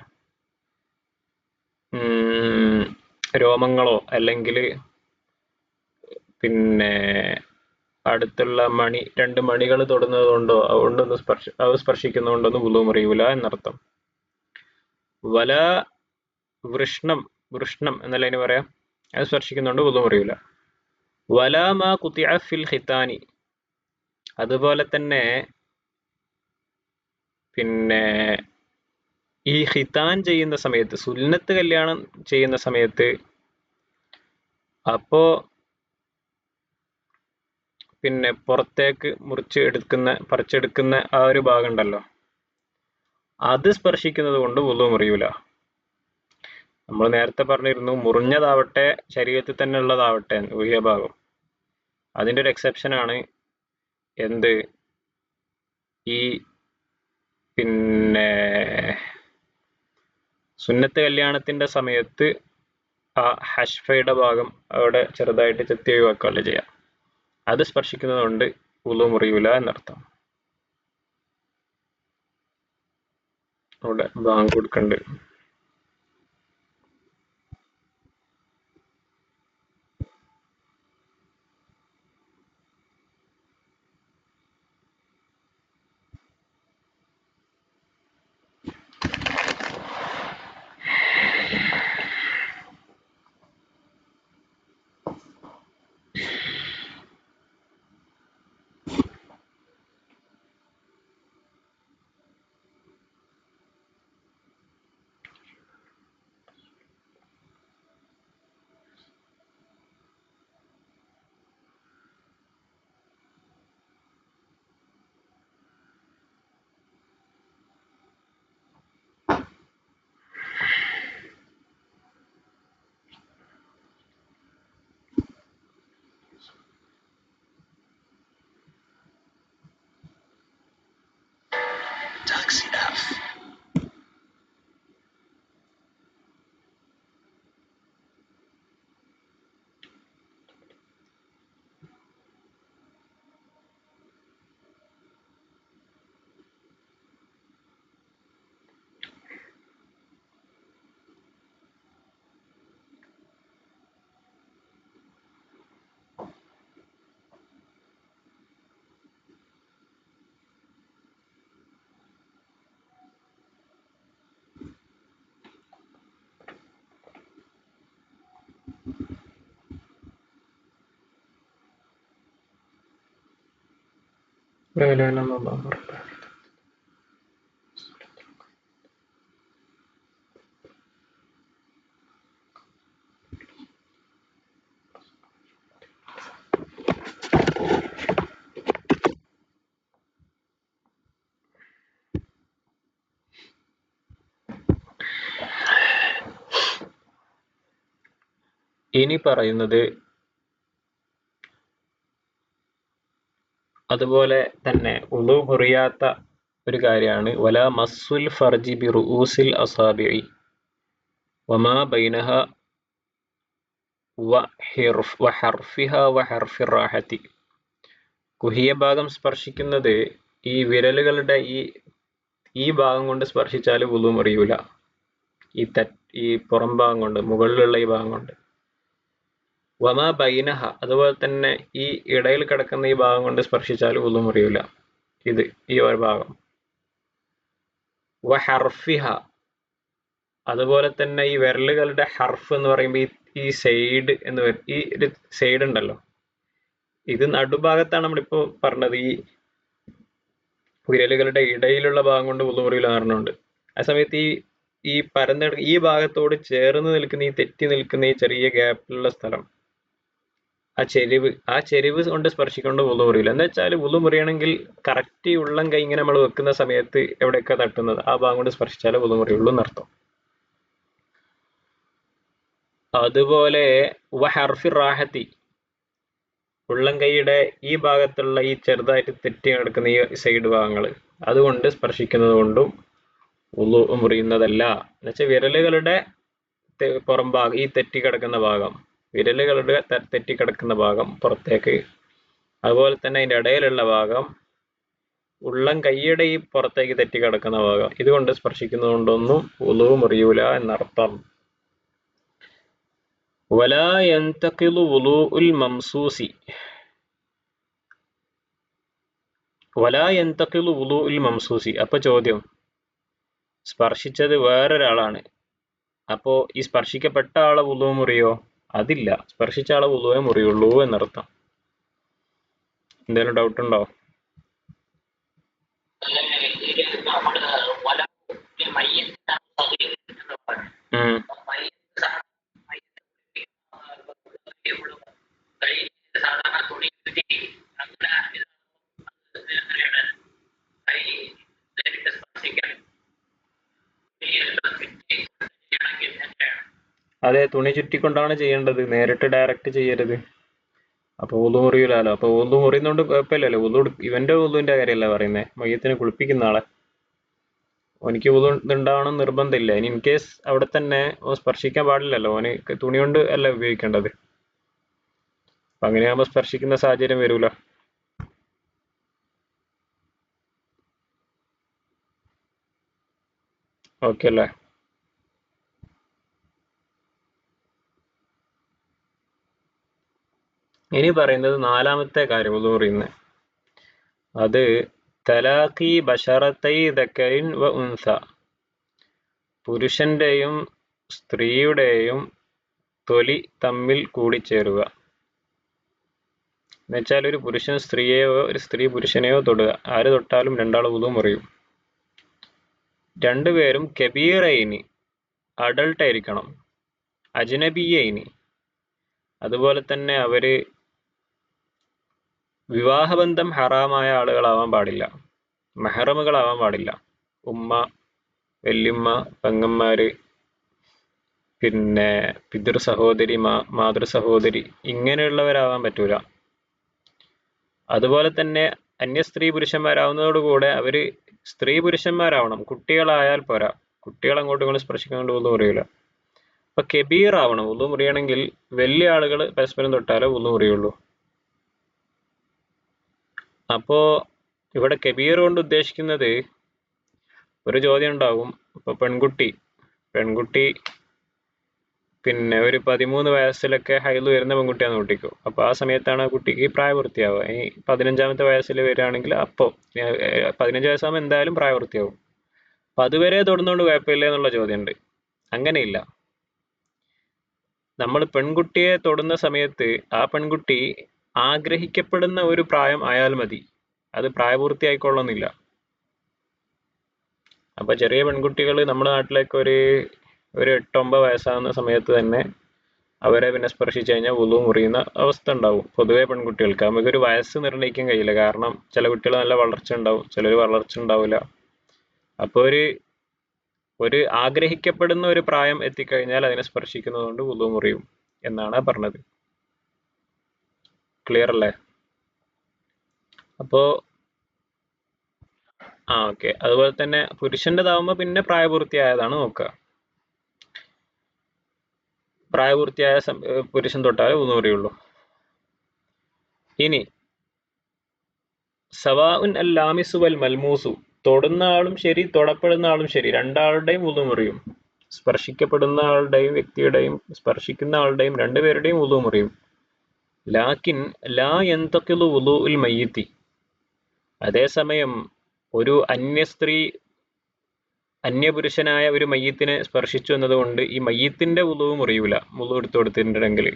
[SPEAKER 1] രോമങ്ങളോ അല്ലെങ്കിൽ അടുത്തുള്ള മണി 2 മണികൾ തൊടുന്നത് കൊണ്ടോ അതുകൊണ്ടൊന്നും സ്പർശിക്കുന്നതുകൊണ്ടൊന്നും വുളു മുറിയൂല എന്നർത്ഥം. വല വൃഷ്ണം എന്നല്ല അതിന് പറയാം, അത് സ്പർശിക്കുന്നതുകൊണ്ട് വുളു മുറിയൂല. വല മാ ഖുതിഅ ഫിൽ ഖിതാനി, അതുപോലെ തന്നെ പിന്നെ ഈ ഖിതാൻ ചെയ്യുന്ന സമയത്ത്, സുന്നത്ത് കല്യാണം ചെയ്യുന്ന സമയത്ത്, അപ്പോ പിന്നെ പുറത്തേക്ക് പറിച്ചെടുക്കുന്ന ആ ഒരു ഭാഗം ഉണ്ടല്ലോ, അത് സ്പർശിക്കുന്നത് കൊണ്ട് വുളു മുറിയൂല. നമ്മൾ നേരത്തെ പറഞ്ഞിരുന്നു മുറിഞ്ഞതാവട്ടെ ശരീരത്തിൽ തന്നെ ഉള്ളതാവട്ടെ ഊഹ്യ ഭാഗം, അതിൻ്റെ ഒരു എക്സെപ്ഷനാണ് എന്ത്, ഈ പിന്നെ സുന്നത്ത് കല്യാണത്തിന്റെ സമയത്ത് ആ ഹഷ്ഫയുടെ ഭാഗം അവിടെ ചെറുതായിട്ട് ചെത്തി ഒഴിവാക്കുകയല്ല ചെയ്യാം, അത് സ്പർശിക്കുന്നത് കൊണ്ട് വുളു മുറിയൂല എന്നർത്ഥം. അവിടെ ബാങ്ക് കൊടുക്കണ്ട്. ഇനി പറയുന്നത് അതുപോലെ തന്നെ വുളു മുറിയാത്ത ഒരു കാര്യമാണ് വല മസ്സുൽ ഫർജി ബി റുഊസിൽ അസാബിഇ വമാ ബൈനഹ വഹർഫിഹ വഹർഫിർ റാഹത്തി. കുഹിയ ഭാഗം സ്പർശിക്കുന്നത് ഈ വിരലുകളുടെ ഈ ഭാഗം കൊണ്ട് സ്പർശിച്ചാൽ വുളു മുറിയൂല, ഈ പുറം ഭാഗം കൊണ്ട്, മുകളിലുള്ള ഈ ഭാഗം കൊണ്ട്. വമാ ബൈനഹ, അതുപോലെ തന്നെ ഈ ഇടയിൽ കിടക്കുന്ന ഈ ഭാഗം കൊണ്ട് സ്പർശിച്ചാൽ വുളു മുറിയൂല, ഈ ഒരു ഭാഗം. വഹർഫിഹ, അതുപോലെ തന്നെ ഈ വിരലുകളുടെ ഹർഫ് എന്ന് പറയുമ്പോൾ ഈ സൈഡ് ഈ ഒരു സൈഡ് ഉണ്ടല്ലോ, ഇത് നടുഭാഗത്താണ് നമ്മളിപ്പോ പറഞ്ഞത്. ഈ വിരലുകളുടെ ഇടയിലുള്ള ഭാഗം കൊണ്ട് വുളു മുറിയൂല പറഞ്ഞുണ്ട്. ആ സമയത്ത് ഈ ഭാഗത്തോട് ചേർന്ന് നിൽക്കുന്ന തെറ്റി നിൽക്കുന്ന ഈ ചെറിയ ഗ്യാപ്പിലുള്ള സ്ഥലം, ആ ചെരിവ് കൊണ്ട് സ്പർശിക്കൊണ്ട് വുളു മുറിയില്ല. എന്ന് വെച്ചാൽ വുളു മുറിയണമെങ്കിൽ കറക്റ്റ് ഉള്ളം കൈ ഇങ്ങനെ നമ്മൾ വെക്കുന്ന സമയത്ത് എവിടെയൊക്കെ തട്ടുന്നത് ആ ഭാഗം കൊണ്ട് സ്പർശിച്ചാലേ വുളു മുറിയുള്ളൂ എന്നർത്ഥം. അതുപോലെ വഹർഫി റാഹത്തി, ഉള്ളം കൈയുടെ ഈ ഭാഗത്തുള്ള ഈ ചെറുതായിട്ട് തെറ്റി കിടക്കുന്ന ഈ സൈഡ് ഭാഗങ്ങൾ, അതുകൊണ്ട് സ്പർശിക്കുന്നത് കൊണ്ടും വുളു മുറിയുന്നതല്ല. എന്നുവെച്ചാൽ വിരലുകളുടെ പുറം ഭാഗം, ഈ തെറ്റി കിടക്കുന്ന ഭാഗം, വിരലുകളുടെ തെറ്റിക്കിടക്കുന്ന ഭാഗം പുറത്തേക്ക്, അതുപോലെ തന്നെ അതിൻ്റെ ഇടയിലുള്ള ഭാഗം, ഉള്ളം കൈയുടെ ഈ പുറത്തേക്ക് തെറ്റിക്കിടക്കുന്ന ഭാഗം, ഇതുകൊണ്ട് സ്പർശിക്കുന്നത് കൊണ്ടൊന്നും വുളു മുറിയൂല എന്നർത്ഥം. വലാ യന്തഖിളു വുളൂഉൽ മംസൂസി, വലാ യന്തഖിലു വുളൂഉൽ മംസൂസി. അപ്പൊ ചോദ്യം, സ്പർശിച്ചത് വേറൊരാളാണ്, അപ്പോ ഈ സ്പർശിക്കപ്പെട്ട ആളെ വുളൂ മുറിയോ? അതില്ല, സ്പർശിച്ച ആളെ വുളുവേ മുറിയുള്ളൂ എന്നർത്ഥം. എന്തെങ്കിലും ഡൗട്ട് ഉണ്ടോ? ഉം. അതെ, തുണി ചുറ്റിക്കൊണ്ടാണ് ചെയ്യേണ്ടത്, നേരിട്ട് ഡയറക്റ്റ് ചെയ്യരുത്. അപ്പൊ വുളു മുറിയില്ലല്ലോ. അപ്പൊ വുളു മുറിയുന്നോണ്ട് കുഴപ്പമില്ലല്ലോ. ഇവന്റെ വുളുവിന്റെ കാര്യമല്ല പറയുന്നത്, മയ്യത്തിനെ കുളിപ്പിക്കുന്ന ആളെ. ഓനിക്ക് വുളു ഉണ്ടാവണം നിർബന്ധമില്ല. ഇനി ഇൻ കേസ് അവിടെ തന്നെ ഓൻ സ്പർശിക്കാൻ പാടില്ലല്ലോ, ഓന് തുണി കൊണ്ട് അല്ല ഉപയോഗിക്കേണ്ടത്. അപ്പൊ അങ്ങനെയാകുമ്പോ സ്പർശിക്കുന്ന സാഹചര്യം വരൂല. ഓക്കെ അല്ലേ? ഇനി പറയുന്നത് നാലാമത്തെ കാര്യം വുളു മുറിയുന്നത്, അത് തലാഖി ബശറത്തൈ ദക്കരിൻ വ ഉൻസ, പുരുഷന്റെയും സ്ത്രീയുടെയും തൊലി തമ്മിൽ കൂടിച്ചേരുക. എന്നുവെച്ചാൽ ഒരു പുരുഷൻ സ്ത്രീയെയോ ഒരു സ്ത്രീ പുരുഷനെയോ തൊടുക, ആര് തൊട്ടാലും രണ്ടാൾ വുളു മുറിയും. രണ്ടുപേരും കബീറൈനി, അഡൾട്ട് ആയിരിക്കണം, അജ്നബിയൈനി, അതുപോലെ തന്നെ അവര് വിവാഹബന്ധം ഹറാമായ ആളുകളാവാൻ പാടില്ല, മെഹറമുകളാവാൻ പാടില്ല. ഉമ്മ, വല്യമ്മ, പെങ്ങന്മാര്, പിന്നെ പിതൃ സഹോദരി, മാതൃ സഹോദരി, ഇങ്ങനെയുള്ളവരാവാൻ പറ്റൂല. അതുപോലെ തന്നെ അന്യ സ്ത്രീ പുരുഷന്മാരാവുന്നതോടുകൂടെ അവര് സ്ത്രീ പുരുഷന്മാരാവണം, കുട്ടികളായാൽ പോരാ. കുട്ടികൾ അങ്ങോട്ടും ഇങ്ങോട്ടും സ്പർശിക്കൊണ്ട് വുളു മുറിയില്ല. അപ്പൊ കബീർ ആവണം. വുളു മുറിയണമെങ്കിൽ വലിയ ആളുകൾ പരസ്പരം തൊട്ടാലേ വുളു മുറിയുള്ളൂ. അപ്പോ ഇവിടെ കബീർ കൊണ്ട് ഉദ്ദേശിക്കുന്നത്, ഒരു ചോദ്യം ഉണ്ടാവും, ഇപ്പൊ പെൺകുട്ടി പിന്നെ ഒരു 13 വയസ്സിലൊക്കെ ഹൈദ് വരുന്ന പെൺകുട്ടിയാന്ന് കൂട്ടിക്കോ. അപ്പൊ ആ സമയത്താണ് ആ കുട്ടിക്ക് പ്രായപൂർത്തിയാവുക. ഈ 15ാമത്തെ വയസ്സിൽ വരികയാണെങ്കിൽ അപ്പോൾ 15 വയസ്സാകുമ്പോൾ എന്തായാലും പ്രായപൂർത്തിയാവും. അപ്പൊ അതുവരെ തൊടുന്നോണ്ട് കുഴപ്പമില്ല എന്നുള്ള ചോദ്യമുണ്ട്. അങ്ങനെയില്ല. നമ്മൾ പെൺകുട്ടിയെ തൊടുന്ന സമയത്ത് ആ പെൺകുട്ടി ആഗ്രഹിക്കപ്പെടുന്ന ഒരു പ്രായം ആയാൽ മതി, അത് പ്രായപൂർത്തിയായിക്കൊള്ളുന്നില്ല. അപ്പൊ ചെറിയ പെൺകുട്ടികൾ നമ്മുടെ നാട്ടിലേക്ക് ഒരു 8-9 വയസ്സാകുന്ന സമയത്ത് തന്നെ അവരെ പിന്നെ സ്പർശിച്ചു കഴിഞ്ഞാൽ വുളു മുറിയുന്ന അവസ്ഥ ഉണ്ടാവും പൊതുവെ പെൺകുട്ടികൾക്ക്. നമുക്കൊരു വയസ്സ് നിർണ്ണയിക്കാൻ കഴിയില്ല, കാരണം ചില കുട്ടികൾ നല്ല വളർച്ച ഉണ്ടാവും, ചിലർ വളർച്ച ഉണ്ടാവില്ല. അപ്പൊ ഒരു ആഗ്രഹിക്കപ്പെടുന്ന ഒരു പ്രായം എത്തിക്കഴിഞ്ഞാൽ അതിനെ സ്പർശിക്കുന്നത് കൊണ്ട് വുളു മുറിയും എന്നാണ് പറഞ്ഞത്. ക്ലിയർ അല്ലേ? അപ്പോ ഓക്കെ. അതുപോലെ തന്നെ പുരുഷൻ്റെതാവുമ്പോ പിന്നെ പ്രായപൂർത്തിയായതാണ് നോക്കുക. പ്രായപൂർത്തിയായ പുരുഷൻ തൊട്ടാലേ വുളു മുറിയുള്ളൂ. ഇനി സവാഉൻ അൽ ലാമിസു വൽ മൽമൂസു, തൊടുന്ന ആളും ശരി തൊടപ്പെടുന്ന ആളും ശരി, രണ്ടാളുടെയും വുളു മുറിയും. സ്പർശിക്കപ്പെടുന്ന ആളുടെയും വ്യക്തിയുടെയും സ്പർശിക്കുന്ന ആളുടെയും രണ്ടുപേരുടെയും വുളു മുറിയും. ലാക്കിൻ ലാ യന്തഖിലു വുളൂഉൽ മയ്യിത്തി, അതേസമയം ഒരു അന്യപുരുഷനായ ഒരു മയ്യത്തിനെ സ്പർശിച്ചു എന്നതുകൊണ്ട് ഈ മയ്യത്തിന്റെ വുളു മുറിയൂല, വുളു എടുത്തു കൊടുത്തിട്ടുണ്ടെങ്കിൽ.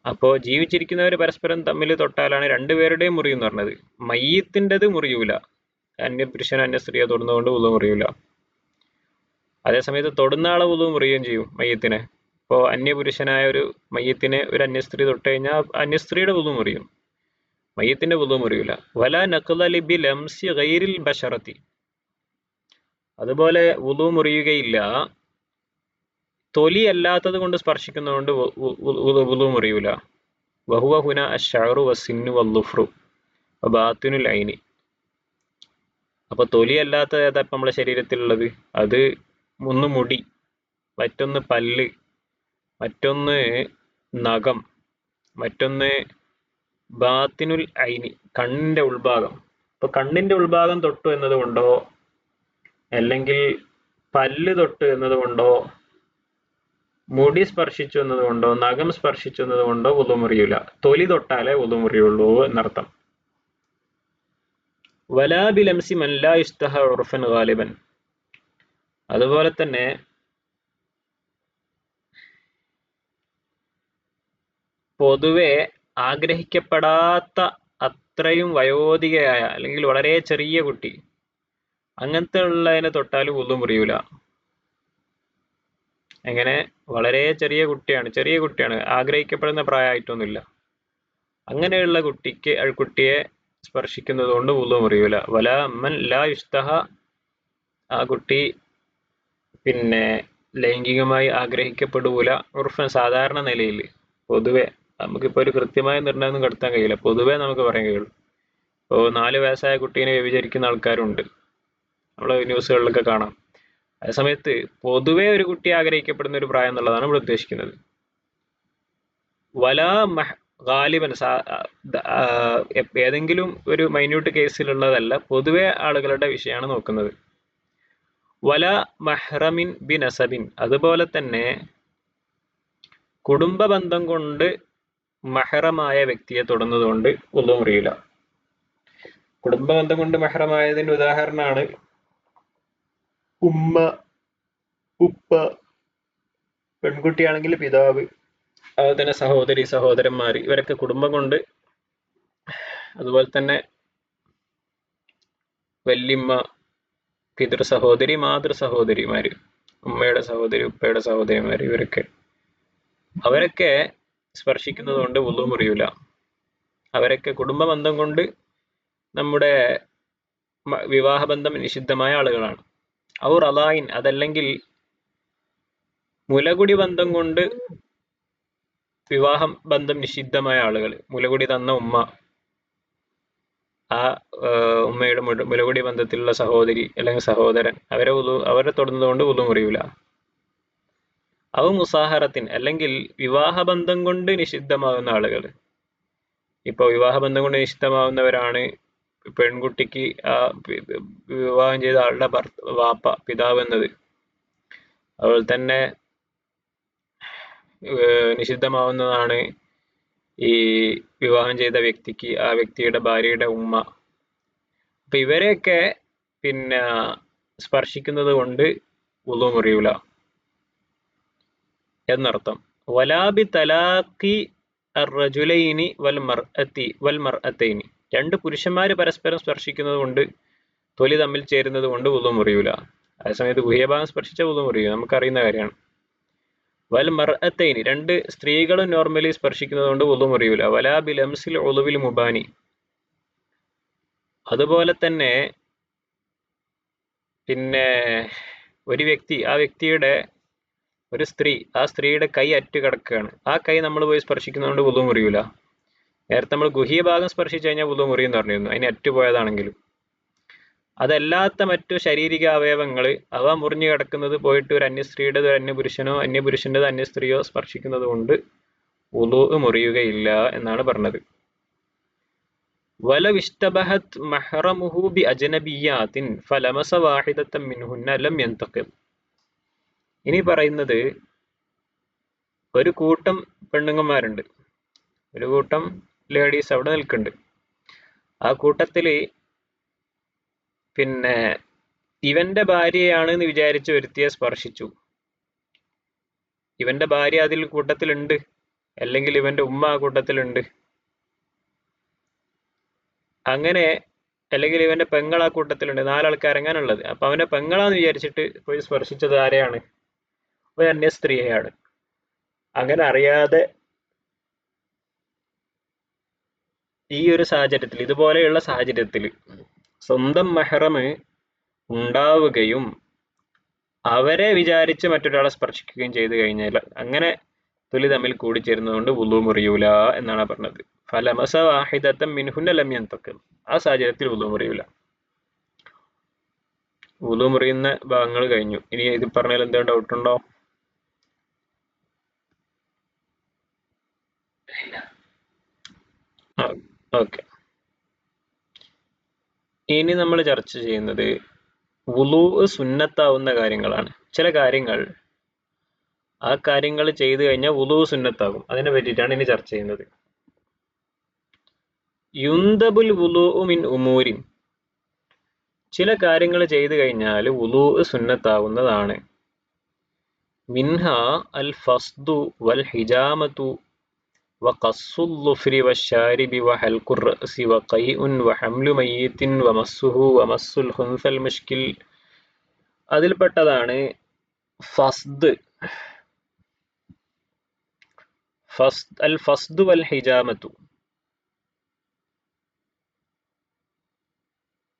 [SPEAKER 1] അപ്പോ ജീവിച്ചിരിക്കുന്നവർ പരസ്പരം തമ്മിൽ തൊട്ടാലാണ് രണ്ടുപേരുടെയും മുറി എന്ന് പറഞ്ഞത്. മയ്യത്തിൻ്റെത് മുറിയൂല, അന്യപുരുഷൻ അന്യ സ്ത്രീയെ തൊടുന്നതുകൊണ്ട് വുളു മുറിയൂല. അതേസമയത്ത് തൊടുന്ന ആളെ വുളു മുറിയുകയും ചെയ്യും മയ്യത്തിനെ. ഇപ്പോൾ അന്യപുരുഷനായ ഒരു മയ്യത്തിനെ ഒരു അന്യസ്ത്രീ തൊട്ട് കഴിഞ്ഞാൽ അന്യസ്ത്രീയുടെ വുളു മുറിയും, മയ്യത്തിന്റെ വുളു മുറിയൂല. വല നഖ്ലി ബി ലംസി ഗൈരിൽ ബശറത്തി, അതുപോലെ വുളു മുറിയുകയില്ല തൊലി അല്ലാത്തത് കൊണ്ട് സ്പർശിക്കുന്നതുകൊണ്ട് വുളു മുറിയൂല. വഹുവ ഹുന അശ്ശഅറു വസ്സിന്നു വല്ലുഫ്റു വബാത്തിനുൽ ഐനി. അപ്പൊ തൊലി അല്ലാത്തത് ഏതാ ഇപ്പം നമ്മുടെ ശരീരത്തിലുള്ളത്? അത് ഒന്ന് മുടി, മറ്റൊന്ന് പല്ല്, മറ്റൊന്ന് നഖം, മറ്റൊന്ന് ബാത്തിനുൽ ഐനി, കണ്ണിന്റെ ഉൾഭാഗം. ഇപ്പൊ കണ്ണിന്റെ ഉൾഭാഗം തൊട്ടു എന്നത് കൊണ്ടോ അല്ലെങ്കിൽ പല്ല് തൊട്ട് എന്നത് കൊണ്ടോ മുടി സ്പർശിച്ചു എന്നതുകൊണ്ടോ നഖം സ്പർശിച്ചു എന്നതുകൊണ്ടോ വുളു മുറിയൂല. തൊലി തൊട്ടാലേ വുളു മുറിയുള്ളൂ എന്നർത്ഥം. വലാ ബിലംസി മൻ ലാ യുസ്തഹ ഉർഫൻ ഗാലിബൻ. അതുപോലെ തന്നെ പൊതുവെ ആഗ്രഹിക്കപ്പെടാത്ത അത്രയും വയോധികയായ അല്ലെങ്കിൽ വളരെ ചെറിയ കുട്ടി, അങ്ങനത്തെ ഉള്ളതിനെ തൊട്ടാൽ വുളു മുറിയൂല. എങ്ങനെ? വളരെ ചെറിയ കുട്ടിയാണ്, ആഗ്രഹിക്കപ്പെടുന്ന പ്രായമായിട്ടൊന്നുമില്ല. അങ്ങനെയുള്ള കുട്ടിയെ സ്പർശിക്കുന്നത് കൊണ്ട് വുളു മുറിയൂല. വലാ മൻ ലാ യുസ്തഹ, ആ കുട്ടി പിന്നെ ലൈംഗികമായി ആഗ്രഹിക്കപ്പെടൂല. ഉർഫൻ, സാധാരണ നിലയിൽ, പൊതുവെ. നമുക്കിപ്പോൾ ഒരു കൃത്യമായ നിർണ്ണയം കടത്താൻ കഴിയില്ല, പൊതുവെ നമുക്ക് പറയാൻ കഴിയുള്ളൂ. ഇപ്പോൾ 4 വയസ്സായ കുട്ടീനെ വ്യഭിചരിക്കുന്ന ആൾക്കാരുണ്ട്, നമ്മളെ ന്യൂസുകളിലൊക്കെ കാണാം. അതേസമയത്ത് പൊതുവെ ഒരു കുട്ടി ആഗ്രഹിക്കപ്പെടുന്ന ഒരു പ്രായം എന്നുള്ളതാണ് നമ്മൾ ഉദ്ദേശിക്കുന്നത്. വലാ ഗാലിബൻ, ഏതെങ്കിലും ഒരു മൈന്യൂട്ട് കേസിലുള്ളതല്ല, പൊതുവെ ആളുകളുടെ വിഷയമാണ് നോക്കുന്നത്. വല മഹ്റമിൻ ബി നസബിൻ, അതുപോലെ തന്നെ കുടുംബ ബന്ധം കൊണ്ട് മഹ്റമായ വ്യക്തിയെ തൊടുന്നതുകൊണ്ട് വുളു മുറിയില്ല. കുടുംബ ബന്ധം കൊണ്ട് മഹ്റമായതിന്റെ ഉദാഹരണമാണ് ഉമ്മ, ഉപ്പ, പെൺകുട്ടിയാണെങ്കിൽ പിതാവ്, അതുപോലെ തന്നെ സഹോദരി, സഹോദരന്മാർ, ഇവരൊക്കെ കുടുംബം കൊണ്ട്. അതുപോലെ തന്നെ വല്യമ്മ, പിതൃ സഹോദരി, മാതൃ സഹോദരിമാര്, ഉമ്മയുടെ സഹോദരി, ഉപ്പയുടെ സഹോദരിമാര്, അവരൊക്കെ സ്പർശിക്കുന്നത് കൊണ്ട് വുളു മുറിയൂല. അവരൊക്കെ കുടുംബ ബന്ധം കൊണ്ട് നമ്മുടെ വിവാഹബന്ധം നിഷിദ്ധമായ ആളുകളാണ്. ഔർ അലായിൻ, അതല്ലെങ്കിൽ മുലകുടി ബന്ധം കൊണ്ട് വിവാഹം ബന്ധം നിഷിദ്ധമായ ആളുകൾ, മുലകുടി തന്ന ഉമ്മ, ആ ഉമ്മയുടെ മുലകുടി ബന്ധത്തിലുള്ള സഹോദരി അല്ലെങ്കിൽ സഹോദരൻ, അവരെ തൊടുന്നത് കൊണ്ട് വുളു മുറിയൂല. ഔ മുസാഹറത്തിൻ, അല്ലെങ്കിൽ വിവാഹബന്ധം കൊണ്ട് നിഷിദ്ധമാകുന്ന ആളുകൾ. ഇപ്പോൾ വിവാഹബന്ധം കൊണ്ട് നിഷിദ്ധമാകുന്നവരാണ് പെൺകുട്ടിക്ക് ആ വിവാഹം ചെയ്ത ആളുടെ വാപ്പ, പിതാവ് എന്നത്. അതുപോലെ തന്നെ നിഷിദ്ധമാവുന്നതാണ് ഈ വിവാഹം ചെയ്ത വ്യക്തിക്ക് ആ വ്യക്തിയുടെ ഭാര്യയുടെ ഉമ്മ. അപ്പൊ ഇവരെയൊക്കെ പിന്നെ സ്പർശിക്കുന്നത് കൊണ്ട് വുളു മുറിയൂല എന്നർത്ഥം. വലാബി തലാഖി അർറജുലൈനി വൽ മർഅത്തൈനി, 2 പുരുഷന്മാര് പരസ്പരം സ്പർശിക്കുന്നത് കൊണ്ട്, തൊലി തമ്മിൽ ചേരുന്നത് കൊണ്ട് വുളു മുറിയൂല. അതേസമയത്ത് ഗുഹ്യഭാഗം സ്പർശിച്ച വുളു മുറിയും, നമുക്കറിയുന്ന കാര്യമാണ്. വൽ മർഅത്തൈനി, 2 സ്ത്രീകളും നോർമലി സ്പർശിക്കുന്നത് കൊണ്ട് വുളു മുറിയൂല. വലാ ബിലംസിൽ ഉളുവിൽ മുബാനി, അതുപോലെ തന്നെ പിന്നെ ഒരു വ്യക്തി, ആ വ്യക്തിയുടെ ഒരു സ്ത്രീ, ആ സ്ത്രീയുടെ കൈ അറ്റു കിടക്കുകയാണ്, ആ കൈ നമ്മൾ പോയി സ്പർശിക്കുന്നതുകൊണ്ട് വുളു മുറിയൂല. നേരത്തെ നമ്മൾ ഗുഹ്യഭാഗം സ്പർശിച്ചു കഴിഞ്ഞാൽ വുളു മുറിയും പറഞ്ഞിരുന്നു, അതിന് അറ്റുപോയതാണെങ്കിലും. അതല്ലാത്ത മറ്റു ശാരീരിക അവയവങ്ങൾ, അവ മുറിഞ്ഞു കിടക്കുന്നത് പോയിട്ട് ഒരു അന്യസ്ത്രീയുടെ അന്യപുരുഷനോ അന്യപുരുഷൻ്റെത് അന്യസ്ത്രീയോ സ്പർശിക്കുന്നത് കൊണ്ട് വുളു മുറിയുകയില്ല എന്നാണ് പറഞ്ഞത്. വലൗ ഇഷ്തബഹത് മഹ്റമുഹു ബി അജ്നബിയ്യാത്തിൻ ഫലമസ വാഹിദത്തൻ മിൻഹുന്ന ലം യന്തഖിദ്. ഇനി പറയുന്നത്, ഒരു കൂട്ടം പെണ്ണുങ്ങന്മാരുണ്ട്, ഒരു കൂട്ടം ലേഡീസ് അവിടെ നിൽക്കുന്നുണ്ട്. ആ കൂട്ടത്തില് പിന്നെ ഇവന്റെ ഭാര്യയാണ് എന്ന് വിചാരിച്ച് ഒരുത്തിയെ സ്പർശിച്ചു. ഇവന്റെ ഭാര്യ അതിൽ കൂട്ടത്തിലുണ്ട്, അല്ലെങ്കിൽ ഇവന്റെ ഉമ്മ ആ കൂട്ടത്തിലുണ്ട്, അങ്ങനെ, അല്ലെങ്കിൽ ഇവന്റെ പെങ്ങൾ ആ കൂട്ടത്തിലുണ്ട്. 4 ആൾക്കാർ എങ്ങനെയുള്ളത്. അപ്പൊ അവന്റെ പെങ്ങളാന്ന് വിചാരിച്ചിട്ട് പോയി സ്പർശിച്ചത് ആരെയാണ്? ഒരു അന്യ സ്ത്രീയെയാണ്. അങ്ങനെ അറിയാതെ ഈ ഒരു സാഹചര്യത്തിൽ, ഇതുപോലെയുള്ള സാഹചര്യത്തിൽ സ്വന്തം മെഹ്റം ഉണ്ടാവുകയും അവരെ വിചാരിച്ച് മറ്റൊരാളെ സ്പർശിക്കുകയും ചെയ്തു കഴിഞ്ഞാൽ അങ്ങനെ തൊലി തമ്മിൽ കൂടിച്ചേരുന്നതുകൊണ്ട് വുളു മുറിയൂല എന്നാണ് പറഞ്ഞത്. ഫലമസ വാഹിദത്തൻ മിൻഹുന്ന ലം യന്തഖിദ്, ആ സാഹചര്യത്തിൽ വുളു മുറിയൂല. വുളു മുറിയുന്ന ഭാഗങ്ങൾ കഴിഞ്ഞു. ഇനി ഇത് പറഞ്ഞാൽ എന്തെങ്കിലും ഡൗട്ട് ഉണ്ടോ? ഓക്കെ. ഇനി നമ്മൾ ചർച്ച ചെയ്യുന്നത് വുളു സുന്നത്താവുന്ന കാര്യങ്ങളാണ്. ചില കാര്യങ്ങൾ, ആ കാര്യങ്ങൾ ചെയ്തു കഴിഞ്ഞാൽ വുളു സുന്നത്താകും. അതിനെ പറ്റിയിട്ടാണ് ഇനി ചർച്ച ചെയ്യുന്നത്. യുന്തബുൽ വുളു മിൻ ഉമൂരിൻ, ചില കാര്യങ്ങൾ ചെയ്തു കഴിഞ്ഞാൽ വുളൂ സുന്നത്താവുന്നതാണ്. മിൻഹ അൽ ഫസ്ദു വൽ ഹിജാമതു വഖസ്സു الظുഫ്രി വശാരിബി വഹൽഖു الرأس വഖൈഉ വഹംലു മയ്യിത്തിൻ വമസ്സുഹു വമസ്സുൽ ഖുൻസൽ മുഷ്കിൽ. അതിൽപ്പെട്ടതാണ് ഫസ്ദ്. അൽ ഫസ്ദു വൽ ഹിജാമതു.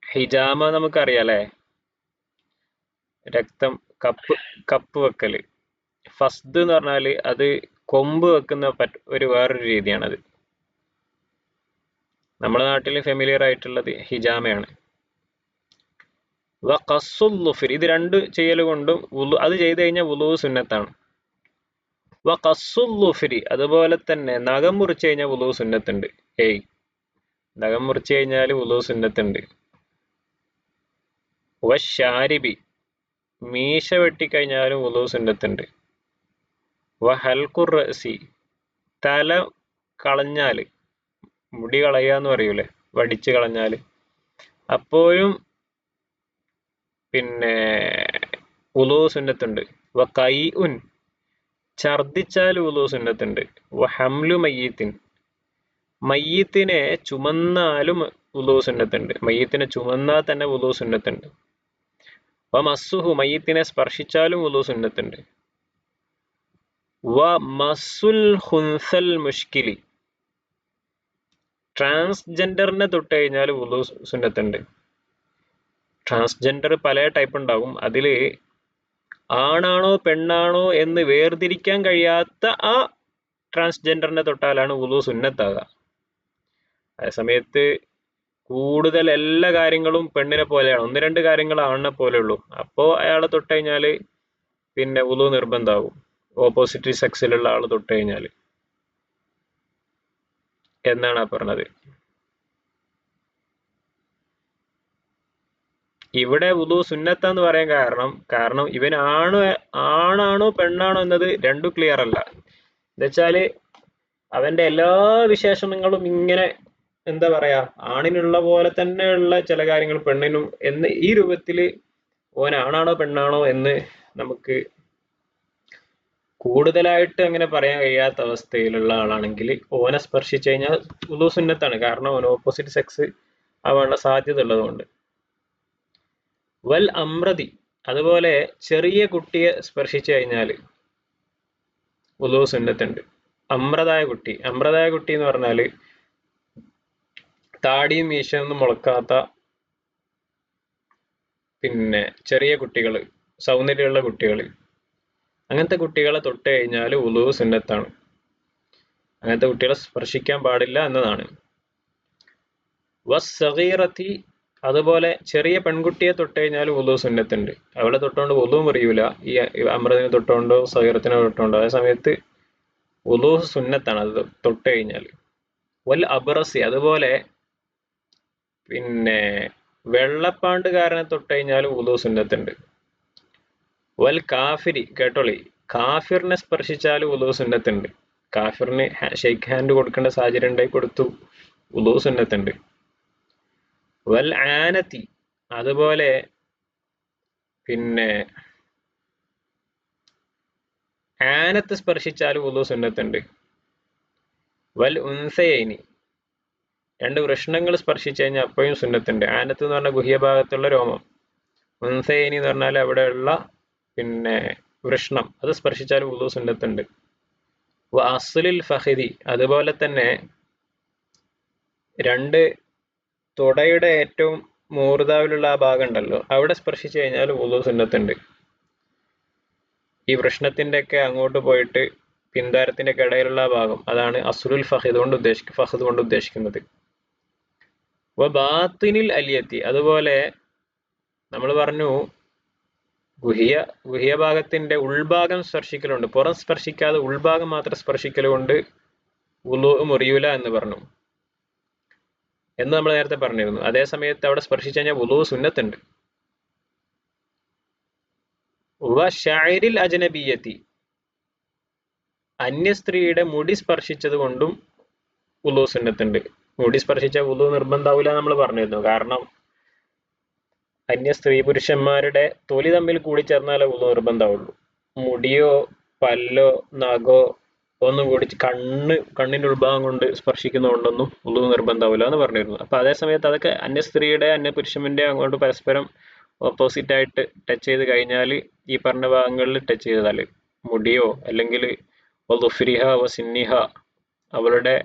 [SPEAKER 1] ഹിജാമ നമുക്കറിയാം അല്ലേ, രക്തം കപ്പ് വെക്കല്. ഫസ്ദ് എന്ന് പറഞ്ഞാല് അത് കൊമ്പ് വെക്കുന്ന ഒരു വേറൊരു രീതിയാണത്. നമ്മുടെ നാട്ടിൽ ഫെമിലിയർ ആയിട്ടുള്ളത് ഹിജാമയാണ്. വഖസ്സുൽ ളുഫ്രി, ഇത് രണ്ട് ചെയ്യൽ കൊണ്ടും അത് ചെയ്തു കഴിഞ്ഞാൽ വുളൂ സുന്നത്താണ്. വഖസ്സുൽ ളുഫ്രി, അതുപോലെ തന്നെ നഖം മുറിച്ചു കഴിഞ്ഞാൽ വുളൂ സുന്നത്തുണ്ട്. നഖം മുറിച്ചു കഴിഞ്ഞാൽ വുളൂ സുന്നത്തുണ്ട്. വശാരിബി, മീശ വെട്ടിക്കഴിഞ്ഞാലും വുളൂ സുന്നത്തുണ്ട്. വഹൽഖുർ റഅസി, തല കളഞ്ഞാല്, മുടി കളയാന്ന് പറയൂലേ, വടിച്ചു കളഞ്ഞാല്, അപ്പോഴും പിന്നെ വുളൂ സുന്നത്തുണ്ട്. വഖൈഉൻ, ഛർദിച്ചാൽ വുളൂ സുന്നത്തുണ്ട്. വഹംലു മയ്യിത്തിൻ, മയ്യിത്തിനെ ചുമന്നാലും വുളൂ സുന്നത്തുണ്ട്. മയ്യിത്തിനെ ചുമന്നാൽ തന്നെ വുളൂ സുന്നത്തുണ്ട്. വമസ്സുഹു, മയ്യിത്തിനെ സ്പർശിച്ചാലും വുളൂ സുന്നത്തുണ്ട്. വമസ്സുൽ ഖുൻസൽ മുഷ്കിലി, ട്രാൻസ്ജെൻഡറിനെ തൊട്ട് കഴിഞ്ഞാൽ വുളൂ സുന്നത്തുണ്ട്. ട്രാൻസ്ജെൻഡർ പല ടൈപ്പ് ഉണ്ടാവും. അതില് ആണാണോ പെണ്ണാണോ എന്ന് വേർതിരിക്കാൻ കഴിയാത്ത ആ ട്രാൻസ്ജെൻഡറിനെ തൊട്ടാലാണ് വുളൂ സുന്നത്താകുക. അതേസമയത്ത് കൂടുതൽ എല്ലാ കാര്യങ്ങളും പെണ്ണിനെ പോലെയാണ്, ഒന്ന് രണ്ട് കാര്യങ്ങൾ ആണിനെ പോലെ ഉള്ളൂ. അപ്പോൾ അയാളെ തൊട്ട് കഴിഞ്ഞാൽ പിന്നെ വുളൂ നിർബന്ധമാകും, ഓപ്പോസിറ്റ് സെക്സിലുള്ള ആൾ തൊട്ട് കഴിഞ്ഞാൽ എന്നാണ് ആ പറഞ്ഞത്. ഇവിടെ വുളൂ സുന്നത്താന്ന് പറയാൻ കാരണം ഇവൻ ആണാണോ പെണ്ണാണോ എന്നത് രണ്ടും ക്ലിയർ അല്ല. എന്നുവെച്ചാല് അവന്റെ എല്ലാ വിശേഷണങ്ങളും ഇങ്ങനെ എന്താ പറയാ, ആണിനുള്ള പോലെ തന്നെയുള്ള ചില കാര്യങ്ങൾ പെണ്ണിനും എന്ന് ഈ രൂപത്തില് ഓൻ ആണാണോ പെണ്ണാണോ എന്ന് നമുക്ക് കൂടുതലായിട്ട് അങ്ങനെ പറയാൻ കഴിയാത്ത അവസ്ഥയിലുള്ള ആളാണെങ്കിൽ ഓനെ സ്പർശിച്ചു കഴിഞ്ഞാൽ വുളൂ സുന്നത്താണ്. കാരണം ഓൻ ഓപ്പോസിറ്റ് സെക്സ് ആവാനുള്ള സാധ്യത ഉള്ളതുകൊണ്ട്. വൽ അമ്രതി, അതുപോലെ ചെറിയ കുട്ടിയെ സ്പർശിച്ചു കഴിഞ്ഞാൽ വുളൂ സുന്നത്തുണ്ട്. അമ്രതായ കുട്ടി എന്ന് പറഞ്ഞാല് താടിയും മീശയൊന്നും മുളക്കാത്ത പിന്നെ ചെറിയ കുട്ടികൾ, സൗന്ദര്യമുള്ള കുട്ടികൾ, അങ്ങനത്തെ കുട്ടികളെ തൊട്ട് കഴിഞ്ഞാൽ വുളൂ സുന്നത്താണ്. അങ്ങനത്തെ കുട്ടികളെ സ്പർശിക്കാൻ പാടില്ല എന്നതാണ്. വസ്സഗീറത്തി, അതുപോലെ ചെറിയ പെൺകുട്ടിയെ തൊട്ട് കഴിഞ്ഞാൽ വുളൂ സുന്നത്തുണ്ട്. അവളെ തൊട്ടുകൊണ്ട് വുളൂ മുറിയൂല, ഈ അമൃതിനെ തൊട്ടുകൊണ്ടോ സഗീറത്തിനെ തൊട്ടുകൊണ്ടോ. അതേ സമയത്ത് വുളൂ സുന്നത്താണ് അത് തൊട്ട് കഴിഞ്ഞാൽ. വൽ അബ്റസി, അതുപോലെ പിന്നെ വെള്ളപ്പാണ്ടുകാരനെ തൊട്ട് കഴിഞ്ഞാൽ വുളൂ സുന്നത്തുണ്ട്. വൽ കാഫിരി, കേട്ടോളി, കാഫിറിനെ സ്പർശിച്ചാൽ വുളൂ സുന്നത്തുണ്ട്. കാഫിറിന് ഷെയ്ക്ക് ഹാൻഡ് കൊടുക്കേണ്ട സാഹചര്യം ഉണ്ടായി കൊടുത്തു, വുളൂ സുന്നത്തുണ്ട്. വൽ ആനത്തി, അതുപോലെ പിന്നെ ആനത്ത് സ്പർശിച്ചാൽ വുളൂ സുന്നത്തുണ്ട്. വൽ ഉൻസയൈനി, രണ്ട് വൃഷ്ണങ്ങൾ സ്പർശിച്ചു കഴിഞ്ഞാൽ അപ്പോഴും സുന്നത്തുണ്ട്. ആനത്ത് എന്ന് പറഞ്ഞാൽ ഗുഹ്യഭാഗത്തുള്ള രോമം, ഉൻസയൈനി എന്ന് പറഞ്ഞാൽ അവിടെയുള്ള പിന്നെ വൃഷ്ണം, അത് സ്പർശിച്ചാൽ വുളൂ സുന്നത്തുണ്ട്. അസ്ലിൽ ഫഖിദി, അതുപോലെ തന്നെ രണ്ട് തുടയുടെ ഏറ്റവും മൂർധാവിലുള്ള ആ ഭാഗം ഉണ്ടല്ലോ, അവിടെ സ്പർശിച്ചു കഴിഞ്ഞാൽ വുളൂ സുന്നത്തുണ്ട്. ഈ വൃഷ്ണത്തിന്റെ ഒക്കെ അങ്ങോട്ട് പോയിട്ട് പിന്താരത്തിന്റെ ഒക്കെ ഇടയിലുള്ള ഭാഗം, അതാണ് അസ്ലുൽ ഫഖദ് കൊണ്ട് ഉദ്ദേശിക്കുന്നത്. ബാത്തിനിൽ അലിയത്തി, അതുപോലെ നമ്മൾ പറഞ്ഞു ഗുഹ്യഭാഗത്തിന്റെ ഉൾഭാഗം സ്പർശിക്കലുണ്ട്, പുറം സ്പർശിക്കാതെ ഉൾഭാഗം മാത്രം സ്പർശിക്കലുകൊണ്ട് വുളൂ മുറിയൂല എന്ന് പറഞ്ഞു എന്ന് നമ്മൾ നേരത്തെ പറഞ്ഞിരുന്നു. അതേ സമയത്ത് അവിടെ സ്പർശിച്ചു കഴിഞ്ഞാൽ വുളൂ സുന്നത്തുണ്ട്. ഷഅരിൽ അജ്നബിയ്യത്തി, അന്യ സ്ത്രീയുടെ മുടി സ്പർശിച്ചത് കൊണ്ടും വുളൂ സുന്നത്തുണ്ട്. മുടി സ്പർശിച്ച വുളൂ നിർബന്ധാവൂല നമ്മൾ പറഞ്ഞിരുന്നു. കാരണം അന്യ സ്ത്രീ പുരുഷന്മാരുടെ തൊലി തമ്മിൽ കൂടിച്ചേർന്നാലേ വുളു നിർബന്ധമാവുള്ളൂ. മുടിയോ പല്ലോ നഖോ ഒന്നും കൂടി കണ്ണിന്റെ ഉൾഭാഗം കൊണ്ട് സ്പർശിക്കുന്നതുകൊണ്ടൊന്നും വുളു നിർബന്ധമാവില്ല എന്ന് പറഞ്ഞിരുന്നു. അപ്പൊ അതേ സമയത്ത് അതൊക്കെ അന്യ സ്ത്രീയുടെ അന്യ പുരുഷന്റെ അങ്ങോട്ട് പരസ്പരം ഓപ്പോസിറ്റ് ആയിട്ട് ടച്ച് ചെയ്ത് കഴിഞ്ഞാൽ ഈ പറഞ്ഞ ഭാഗങ്ങളിൽ ടച്ച് ചെയ്താൽ മുടിയോ അല്ലെങ്കിൽ വളുഫ്രിഹ വസിന്നിഹ അവളുടെ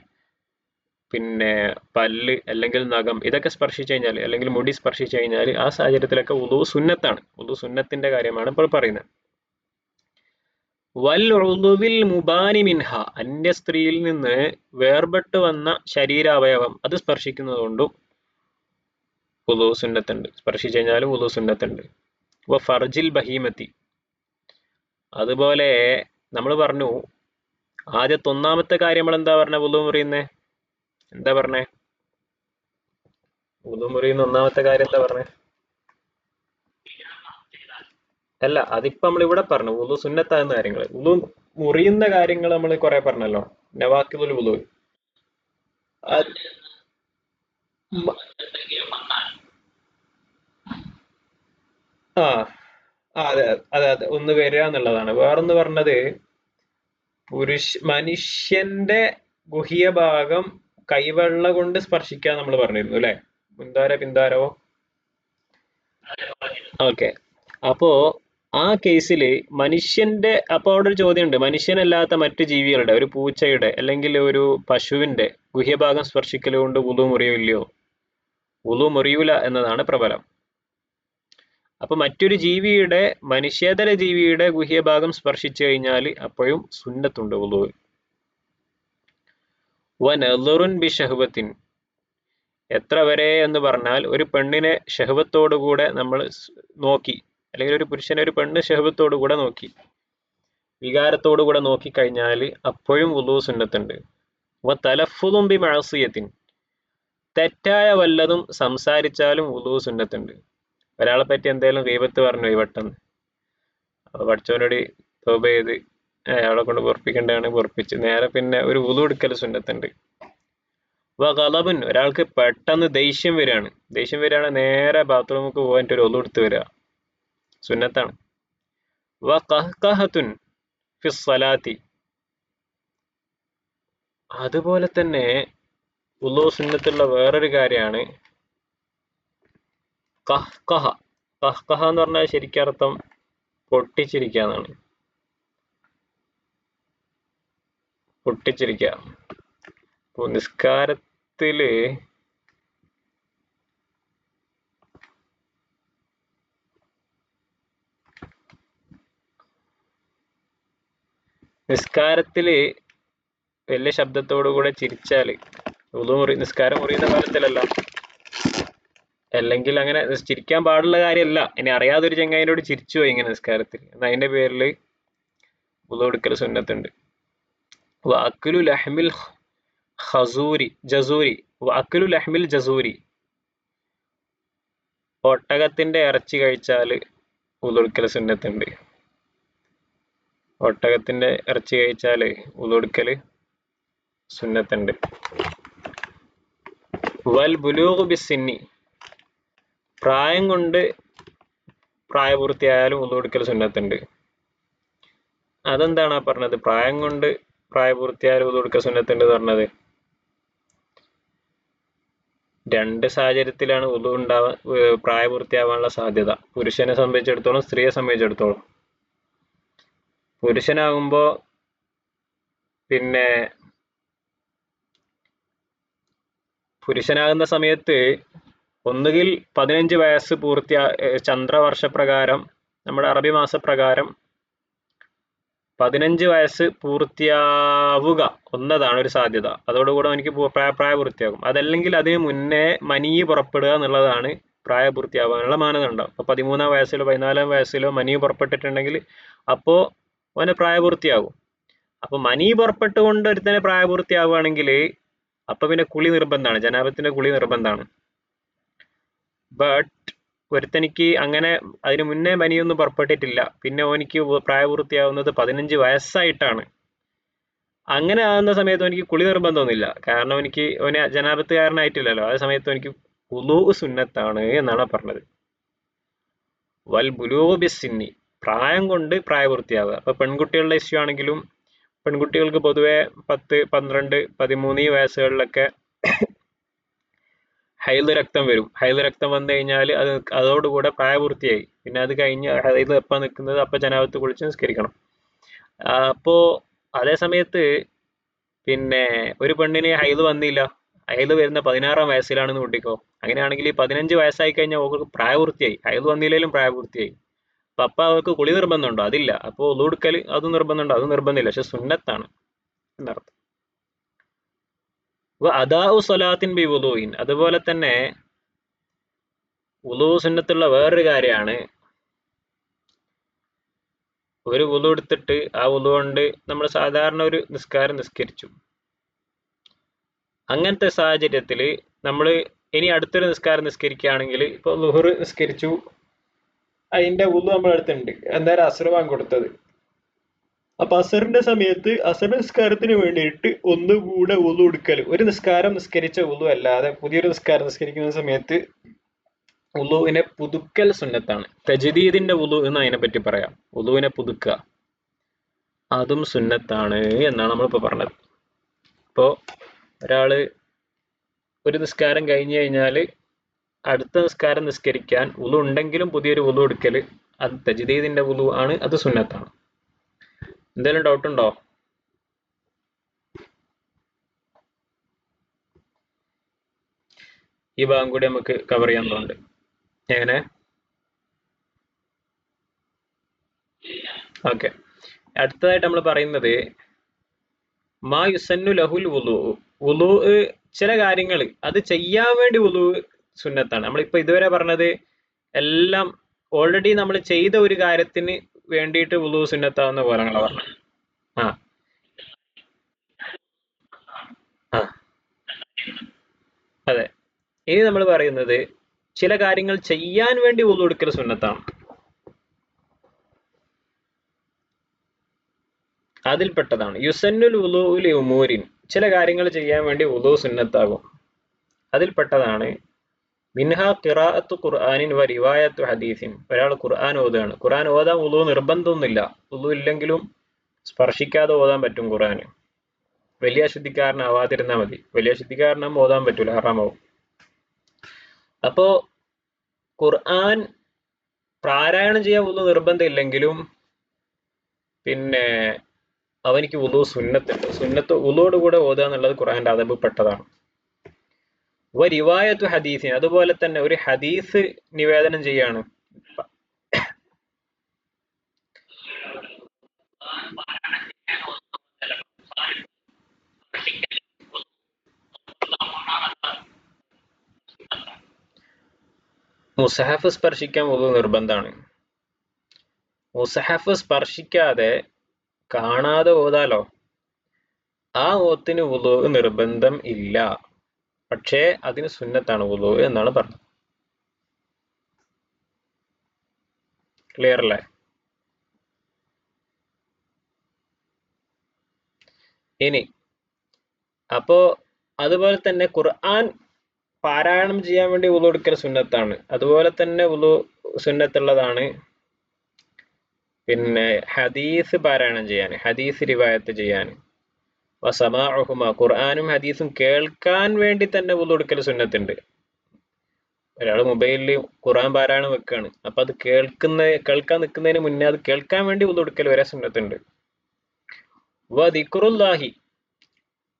[SPEAKER 1] പിന്നെ പല്ല് അല്ലെങ്കിൽ നഖം ഇതൊക്കെ സ്പർശിച്ചു കഴിഞ്ഞാൽ അല്ലെങ്കിൽ മുടി സ്പർശിച്ചു കഴിഞ്ഞാൽ ആ സാഹചര്യത്തിലൊക്കെ വുളു സുന്നത്താണ്. വുളു സുന്നത്തിന്റെ കാര്യമാണ് ഇപ്പോൾ പറയുന്നത്. വൽ ഉളുവിൽ മുബാനി മിൻഹ അന്യ സ്ത്രീയിൽ നിന്ന് വേർപെട്ട് വന്ന ശരീരാവയവം അത് സ്പർശിക്കുന്നത് കൊണ്ടും വുളു സുന്നത്തുണ്ട്. സ്പർശിച്ചു കഴിഞ്ഞാലും വുളു സുന്നത്തുണ്ട്. വ ഫർജിൽ ബഹീമത്തി അതുപോലെ നമ്മൾ പറഞ്ഞു ആദ്യത്തെ ഒന്നാമത്തെ കാര്യം നമ്മൾ എന്താ പറഞ്ഞ വുളു മുറിയുന്നേ എന്താ പറഞ്ഞേ വുളു മുറിയുന്ന ഒന്നാമത്തെ കാര്യം എന്താ പറഞ്ഞേ അല്ല അതിപ്പോ നമ്മൾ ഇവിടെ പറഞ്ഞു വുളു സുന്നത്താകുന്ന കാര്യങ്ങൾ. വുളു മുറിയുന്ന കാര്യങ്ങൾ നമ്മൾ കുറെ പറഞ്ഞല്ലോ. നവാക്കിബുൽ വുളു അത് മ- ആ അതെ അതെ അതെ ഒന്ന് വരിക എന്നുള്ളതാണ്. വേറൊന്ന് പറഞ്ഞത് മനുഷ്യന്റെ ഗുഹ്യ ഭാഗം കൈവെള്ള കൊണ്ട് സ്പർശിക്കാൻ നമ്മൾ പറഞ്ഞിരുന്നു അല്ലെ. മുന്താര പിന്താരവോ. ഓക്കെ. അപ്പോ ആ കേസില് മനുഷ്യന്റെ അപ്പൊ അവിടെ ഒരു ചോദ്യമുണ്ട്. മനുഷ്യനല്ലാത്ത മറ്റു ജീവികളുടെ ഒരു പൂച്ചയുടെ അല്ലെങ്കിൽ ഒരു പശുവിന്റെ ഗുഹ്യഭാഗം സ്പർശിക്കൽ കൊണ്ട് വുളു മുറിയില്ലയോ? വുളു മുറിയൂല എന്നതാണ് പ്രബലം. അപ്പൊ മറ്റൊരു ജീവിയുടെ മനുഷ്യേതര ജീവിയുടെ ഗുഹ്യഭാഗം സ്പർശിച്ചു കഴിഞ്ഞാൽ അപ്പോഴും സുന്നത്തുണ്ട് വുളു. വനളുറുൻ ബി ഷഹ്വത്തിൻ എത്ര വരെ എന്ന് പറഞ്ഞാൽ ഒരു പെണ്ണിനെ ഷഹ്വത്തോടുകൂടെ നമ്മൾ നോക്കി അല്ലെങ്കിൽ ഒരു പുരുഷനെ ഒരു പെണ്ണ് ഷഹ്വത്തോടുകൂടെ നോക്കി വികാരത്തോടുകൂടെ നോക്കിക്കഴിഞ്ഞാൽ അപ്പോഴും വുളു സുന്നത്തുണ്ട്. വ തലഫുദും ബി മഅസിയത്തിൻ തെറ്റായ വല്ലതും സംസാരിച്ചാലും വുളു സുന്നത്തുണ്ട്. ഒരാളെ പറ്റി എന്തെങ്കിലും ഗീബത്ത് പറഞ്ഞു പോയി പെട്ടെന്ന്, അപ്പൊ പഠിച്ചവനോട് തൗബ ചെയ്ത് അയാളെ കൊണ്ട് പൊറപ്പിക്കേണ്ടതാണ് പൊറപ്പിച്ച് നേരെ പിന്നെ ഒരു വുളു എടുക്കൽ സുന്നത്തുണ്ട്. വ ഗളബുൻ ഒരാൾക്ക് പെട്ടെന്ന് ദേഷ്യം വരികയാണ് നേരെ ബാത്റൂമിലേക്ക് പോകാൻ ഒരു ഒളു എടുത്ത് വരിക സുന്നത്താണ്. വ ഖഹ്ഖഹത്തുൻ ഫി സ്വലാത്തി അതുപോലെ തന്നെ വുളു സുന്നത്തുള്ള വേറൊരു കാര്യമാണ് ഖഹ്ഖഹ. ഖഹ്ഖഹ എന്ന് പറഞ്ഞാൽ ശരിക്കർത്ഥം പൊട്ടിച്ചിരിക്കുക എന്നാണ്. പൊട്ടിച്ചിരിക്കുക. ഇപ്പൊ നിസ്കാരത്തില് വലിയ ശബ്ദത്തോടു കൂടെ ചിരിച്ചാല് നിസ്കാരം മുറിയുന്ന കാലത്തിലല്ല, അല്ലെങ്കിൽ അങ്ങനെ ചിരിക്കാൻ പാടുള്ള കാര്യമല്ല. ഇനി അറിയാതെ ഒരു ചെങ്ങായിനോട് ചിരിച്ചു പോയി ഇങ്ങനെ നിസ്കാരത്തിൽ, എന്നാ അതിന്റെ പേരിൽ വുളു എടുക്കൽ സുന്നത്തുണ്ട്. വഅക്ലു ലഹ്മിൽ ജസൂരി ഒട്ടകത്തിന്റെ ഇറച്ചി കഴിച്ചാൽ വുളു എടുക്കൽ സുന്നത്തുണ്ട്. ഒട്ടകത്തിന്റെ ഇറച്ചി കഴിച്ചാല് വുളു എടുക്കൽ സുന്നത്തുണ്ട്. വൽ ബുലൂഗു ബിസ്സിന്നി പ്രായം കൊണ്ട് പ്രായപൂർത്തിയായാലും വുളു എടുക്കൽ സുന്നത്തുണ്ട്. അതെന്താണ് പറഞ്ഞത് പ്രായം കൊണ്ട് പ്രായപൂർത്തിയായാലും വുളു എടുക്കൽ സുന്നത്തുണ്ട് പറഞ്ഞത്? രണ്ട് സാഹചര്യത്തിലാണ് വുളു പ്രായപൂർത്തിയാവാനുള്ള സാധ്യത, പുരുഷനെ സംബന്ധിച്ചിടത്തോളം സ്ത്രീയെ സംബന്ധിച്ചിടത്തോളം. പുരുഷനാകുമ്പോ പിന്നെ പുരുഷനാകുന്ന സമയത്ത് ഒന്നുകിൽ 15 വയസ്സ് ചന്ദ്രവർഷപ്രകാരം നമ്മുടെ അറബി മാസപ്രകാരം 15 വയസ്സ് പൂർത്തിയാവുക എന്നതാണ് ഒരു സാധ്യത. അതോടുകൂടെ എനിക്ക് പ്രായപൂർത്തിയാകും. അതല്ലെങ്കിൽ അതിന് മുന്നേ മനീ പുറപ്പെടുക എന്നുള്ളതാണ് പ്രായപൂർത്തിയാവാനുള്ള മാനദണ്ഡം. അപ്പൊ 13-ാം വയസ്സിലോ 14-ാം വയസ്സിലോ മനീ പുറപ്പെട്ടിട്ടുണ്ടെങ്കിൽ അപ്പോ അവന് പ്രായപൂർത്തിയാകും. അപ്പൊ മനീ പുറപ്പെട്ടുകൊണ്ട് ഒരുത്തനെ പ്രായപൂർത്തിയാവുകയാണെങ്കിൽ അപ്പൊ പിന്നെ കുളി നിർബന്ധമാണ്, ജനാബത്തിന്റെ കുളി നിർബന്ധമാണ്. ബട്ട് ഒരുത്തനിക്ക് അങ്ങനെ അതിന് മുന്നേ മനിയൊന്നും പുറപ്പെട്ടിട്ടില്ല, പിന്നെ ഓനിക്ക് പ്രായപൂർത്തിയാവുന്നത് 15 വയസ്സായിട്ടാണ്. അങ്ങനെ ആകുന്ന സമയത്ത് എനിക്ക് കുളി നിർബന്ധമൊന്നുമില്ല, കാരണം ഓന് ജനാബത്തുകാരനായിട്ടില്ലല്ലോ. ആ സമയത്ത് എനിക്ക് വുളൂ സുന്നത്താണ് എന്നാണ് പറഞ്ഞത്. വൽ ബുലൂഗു ബിസ്സിന്നി, പ്രായം കൊണ്ട് പ്രായപൂർത്തിയാവുക. അപ്പൊ പെൺകുട്ടികളുടെ ഇഷ്യൂ ആണെങ്കിലും പെൺകുട്ടികൾക്ക് പൊതുവെ 10, 12, 13 ഈ വയസ്സുകളിലൊക്കെ ഹൈദ് രക്തം വരും. ഹൈദ് രക്തം വന്നു കഴിഞ്ഞാൽ അതോടുകൂടെ പ്രായപൂർത്തിയായി. പിന്നെ അത് കഴിഞ്ഞ് ഹൈദ് എപ്പം നിൽക്കുന്നത് അപ്പം ജനാബത്ത് കുളിച്ച് നിസ്കരിക്കണം. അപ്പോ അതേ സമയത്ത് പിന്നെ ഒരു പെണ്ണിന് ഹൈദ് വന്നില്ല, ഹൈദ് വരുന്ന 16-ാം വയസ്സിലാണെന്ന് കൂട്ടിക്കോ. അങ്ങനെയാണെങ്കിൽ 15 വയസ്സായി കഴിഞ്ഞാൽ അവർക്ക് പ്രായപൂർത്തിയായി, ഹൈദ് വന്നില്ലെങ്കിലും പ്രായപൂർത്തിയായി. അപ്പൊ അവർക്ക് കുളി നിർബന്ധമുണ്ടോ? അതില്ല. അപ്പൊ ഒളു എടുക്കൽ അത് നിർബന്ധമുണ്ടോ? അത് നിർബന്ധമില്ല, പക്ഷെ സുന്നത്താണ് എന്നർത്ഥം. അദാഉ സ്വലാത്തിൻ ബി വുളൂഇൻ, അതുപോലെ തന്നെ വുളൂ സുന്നത്തുള്ള വേറൊരു കാര്യമാണ്. ഒരു വുളു എടുത്തിട്ട് ആ വുളു കൊണ്ട് നമ്മൾ സാധാരണ ഒരു നിസ്കാരം നിസ്കരിച്ചു. അങ്ങനത്തെ സാഹചര്യത്തിൽ നമ്മൾ ഇനി അടുത്തൊരു നിസ്കാരം നിസ്കരിക്കുകയാണെങ്കിൽ, ഇപ്പൊ ളുഹർ നിസ്കരിച്ചു, അതിന്റെ വുളു നമ്മൾ അടുത്തുണ്ട്, എന്തായാലും അസ്ർ ബാങ്ക് കൊടുത്തത്. അപ്പൊ അസറിന്റെ സമയത്ത് അസർ നിസ്കാരത്തിന് വേണ്ടിയിട്ട് ഒന്നുകൂടെ വുളു എടുക്കൽ, ഒരു നിസ്കാരം നിസ്കരിച്ച വുളു അല്ലാതെ പുതിയൊരു നിസ്കാരം നിസ്കരിക്കുന്ന സമയത്ത് വുളുവിനെ പുതുക്കൽ സുന്നത്താണ്. തജ്ദീദിന്റെ വുളു എന്ന് അതിനെ പറ്റി പറയാം. വുളുവിനെ പുതുക്കുക, അതും സുന്നത്താണ് എന്നാണ് നമ്മളിപ്പോ പറഞ്ഞത്. ഇപ്പോ ഒരാള് ഒരു നിസ്കാരം കഴിഞ്ഞു കഴിഞ്ഞാൽ അടുത്ത നിസ്കാരം നിസ്കരിക്കാൻ വുളു ഉണ്ടെങ്കിലും പുതിയൊരു വുളു എടുക്കൽ, അത് തജ്ദീദിന്റെ വുളു ആണ്, അത് സുന്നത്താണ്. എന്തെങ്കിലും ഡൗട്ട് ഉണ്ടോ? ഈ ഭാഗം കൂടി നമുക്ക് കവർ ചെയ്യാൻ തോന്നുന്നുണ്ട്. എങ്ങനെ? ഓക്കെ, അടുത്തതായിട്ട് നമ്മൾ പറയുന്നത് മാ യുസന്നു ലഹുൽ വുളു. വുളു ചില കാര്യങ്ങൾ അത് ചെയ്യാൻ വേണ്ടി വുളു സുന്നത്താണ്. നമ്മളിപ്പോ ഇതുവരെ പറഞ്ഞത് എല്ലാം ഓൾറെഡി നമ്മൾ ചെയ്ത ഒരു കാര്യത്തിന് വേണ്ടിയിട്ട് വുളു സുന്നത്താവുന്ന പോലെയാണ് പറഞ്ഞത്. ആ ആ അതെ. ഇനി നമ്മൾ പറയുന്നത് ചില കാര്യങ്ങൾ ചെയ്യാൻ വേണ്ടി വുളു എടുക്കൽ സുന്നത്താണ്. അതിൽപ്പെട്ടതാണ് യുസന്നുൽ വുളൂഉ ഉമൂരിൻ, ചില കാര്യങ്ങൾ ചെയ്യാൻ വേണ്ടി വുളു സുന്നത്താകും. അതിൽപ്പെട്ടതാണ് മിൻഹ ഖിറാഅത്തു ഖുർആനിൻ വ റിവായത്തു ഹദീസിൻ. ഒരാൾ ഖുർആൻ ഓതുകയാണ്, ഖുർആൻ ഓതാൻ വുളു നിർബന്ധമൊന്നുമില്ല, വുളു ഇല്ലെങ്കിലും സ്പർശിക്കാതെ ഓതാൻ പറ്റും ഖുർആൻ. വലിയ അശുദ്ധിക്കാരനാവാതിരുന്നാൽ മതി. വലിയ അശുദ്ധിക്കാരനാകുമ്പോൾ ഓതാൻ പറ്റൂല, ഹറാമാവും. അപ്പോ ഖുർആൻ പാരായണം ചെയ്യാൻ വുളു നിർബന്ധമില്ലെങ്കിലും പിന്നെ അവനിക്ക് വുളു സുന്നത്തുണ്ട്. സുന്നത്ത് വുളുവോട് കൂടെ ഓതുക എന്നുള്ളത് ഖുർആന്റെ അദബ് പെട്ടതാണ്. റിവായത്തു ഹദീസിൻ, അതുപോലെ തന്നെ ഒരു ഹദീസ് നിവേദനം ചെയ്യാണ്. മുസഹഫ് സ്പർശിക്കാൻ വുളു നിർബന്ധമാണ്. മുസഹഫ് സ്പർശിക്കാതെ കാണാതെ ഓതാലോ, ആ ഓത്തിന് വുളു നിർബന്ധം ഇല്ല, പക്ഷേ അതിന് സുന്നത്താണ് വുളു എന്നാണ് പറഞ്ഞത്. ക്ലിയർ അല്ലേ? ഇനി അപ്പോ അതുപോലെ തന്നെ ഖുർആൻ പാരായണം ചെയ്യാൻ വേണ്ടി വുളു എടുക്കൽ സുന്നത്താണ്. അതുപോലെ തന്നെ വുളു സുന്നത്തുള്ളതാണ് പിന്നെ ഹദീസ് പാരായണം ചെയ്യാൻ, ഹദീസ് റിവായത്ത് ചെയ്യാൻ. വസമാഉഹുമ, ഖുർആനും ഹദീസും കേൾക്കാൻ വേണ്ടി തന്നെ വുളു എടുക്കൽ സുന്നത്തുണ്ട്. ഒരാൾ മൊബൈലിൽ ഖുർആൻ പാരായണം വെക്കാണ്, അപ്പൊ അത് കേൾക്കാൻ നിൽക്കുന്നതിന് മുന്നേ അത് കേൾക്കാൻ വേണ്ടി വുളു എടുക്കൽ വരെ സുന്നത്തുണ്ട്. വ ദിക്റുല്ലാഹി,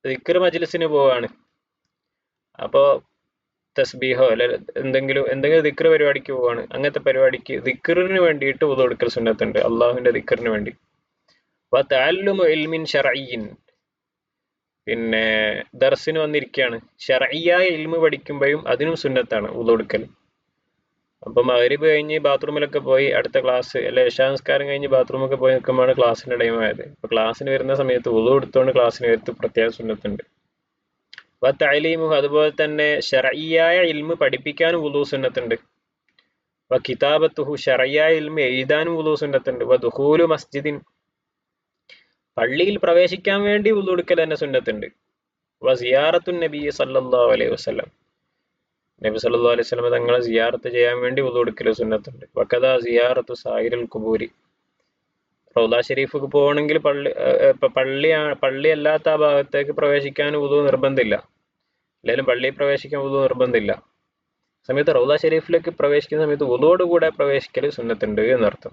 [SPEAKER 1] ദിക്ർ മജ്ലിസിന് പോവാണ്, അപ്പോ തസ്ബീഹോ അല്ലെ എന്തെങ്കിലും ദിക്ർ പരിപാടിക്ക് പോവാണ്, അങ്ങനത്തെ പരിപാടിക്ക് ദിക്റിന് വേണ്ടിയിട്ട് വുളു എടുക്കൽ സുന്നത്തുണ്ട്, അള്ളാഹുവിന്റെ ദിക്റിന് വേണ്ടി. വ തഅല്ലുമു ഇൽമിൻ ശർഈൻ, പിന്നെ ദർസിന് വന്നിരിക്കുകയാണ്, ശർഈയായ ഇൽമ് പഠിക്കുമ്പോഴും അതിനും സുന്നത്താണ് വുളു എടുക്കൽ. അപ്പൊ മഗ്‌രിബ് കഴിഞ്ഞ് ബാത്റൂമിലൊക്കെ പോയി അടുത്ത ക്ലാസ് അല്ലെ ഇശാ നിസ്കാരം കഴിഞ്ഞ് ബാത്റൂമൊക്കെ പോയി നിൽക്കുമ്പോഴാണ് ക്ലാസ്സിന്റെ ടൈം ആയത്. അപ്പൊ ക്ലാസ്സിന് വരുന്ന സമയത്ത് വുളു എടുത്തുകൊണ്ട് ക്ലാസ്സിന് വരുത്ത് പ്രത്യേക സുന്നത്തുണ്ട്. വ തഅലീമുഹു, അതുപോലെ തന്നെ ശർഈയായ ഇൽമ് പഠിപ്പിക്കാനും വുളു സുന്നത്തുണ്ട്. വ കിതാബത്തുഹു, ശർഈയായ ഇൽമ് എഴുതാനും വുളു സുന്നത്തുണ്ട്. വ ദുഖൂലു മസ്ജിദിൻ, പള്ളിയിൽ പ്രവേശിക്കാൻ വേണ്ടി വുളു എടുക്കൽ തന്നെ സുന്നത്തുണ്ട്. വ സിയാറത്തുൻ നബി സല്ലല്ലാഹു അലൈഹി വസല്ലം, നബി സല്ലല്ലാഹു അലൈഹി വസല്ലം തങ്ങളെ സിയാറത്ത് ചെയ്യാൻ വേണ്ടി വുളു എടുക്കൽ സുന്നത്തുണ്ട്. വക്കദാ സിയാറത്തു സായിറുൽ ഖുബൂരി. റൗദ ഷരീഫിക്ക് പോകണമെങ്കിൽ പള്ളി അല്ലാത്ത ആ ഭാഗത്തേക്ക് പ്രവേശിക്കാൻ വുളു നിർബന്ധമില്ല. അല്ലെങ്കിൽ പള്ളിയിൽ പ്രവേശിക്കാൻ വുളു നിർബന്ധമില്ല. സമയത്ത് റൗദ ഷരീഫിലേക്ക് പ്രവേശിക്കുന്ന സമയത്ത് വുളുവോടുകൂടെ പ്രവേശിക്കൽ സുന്നത്തുണ്ട് എന്നർത്ഥം.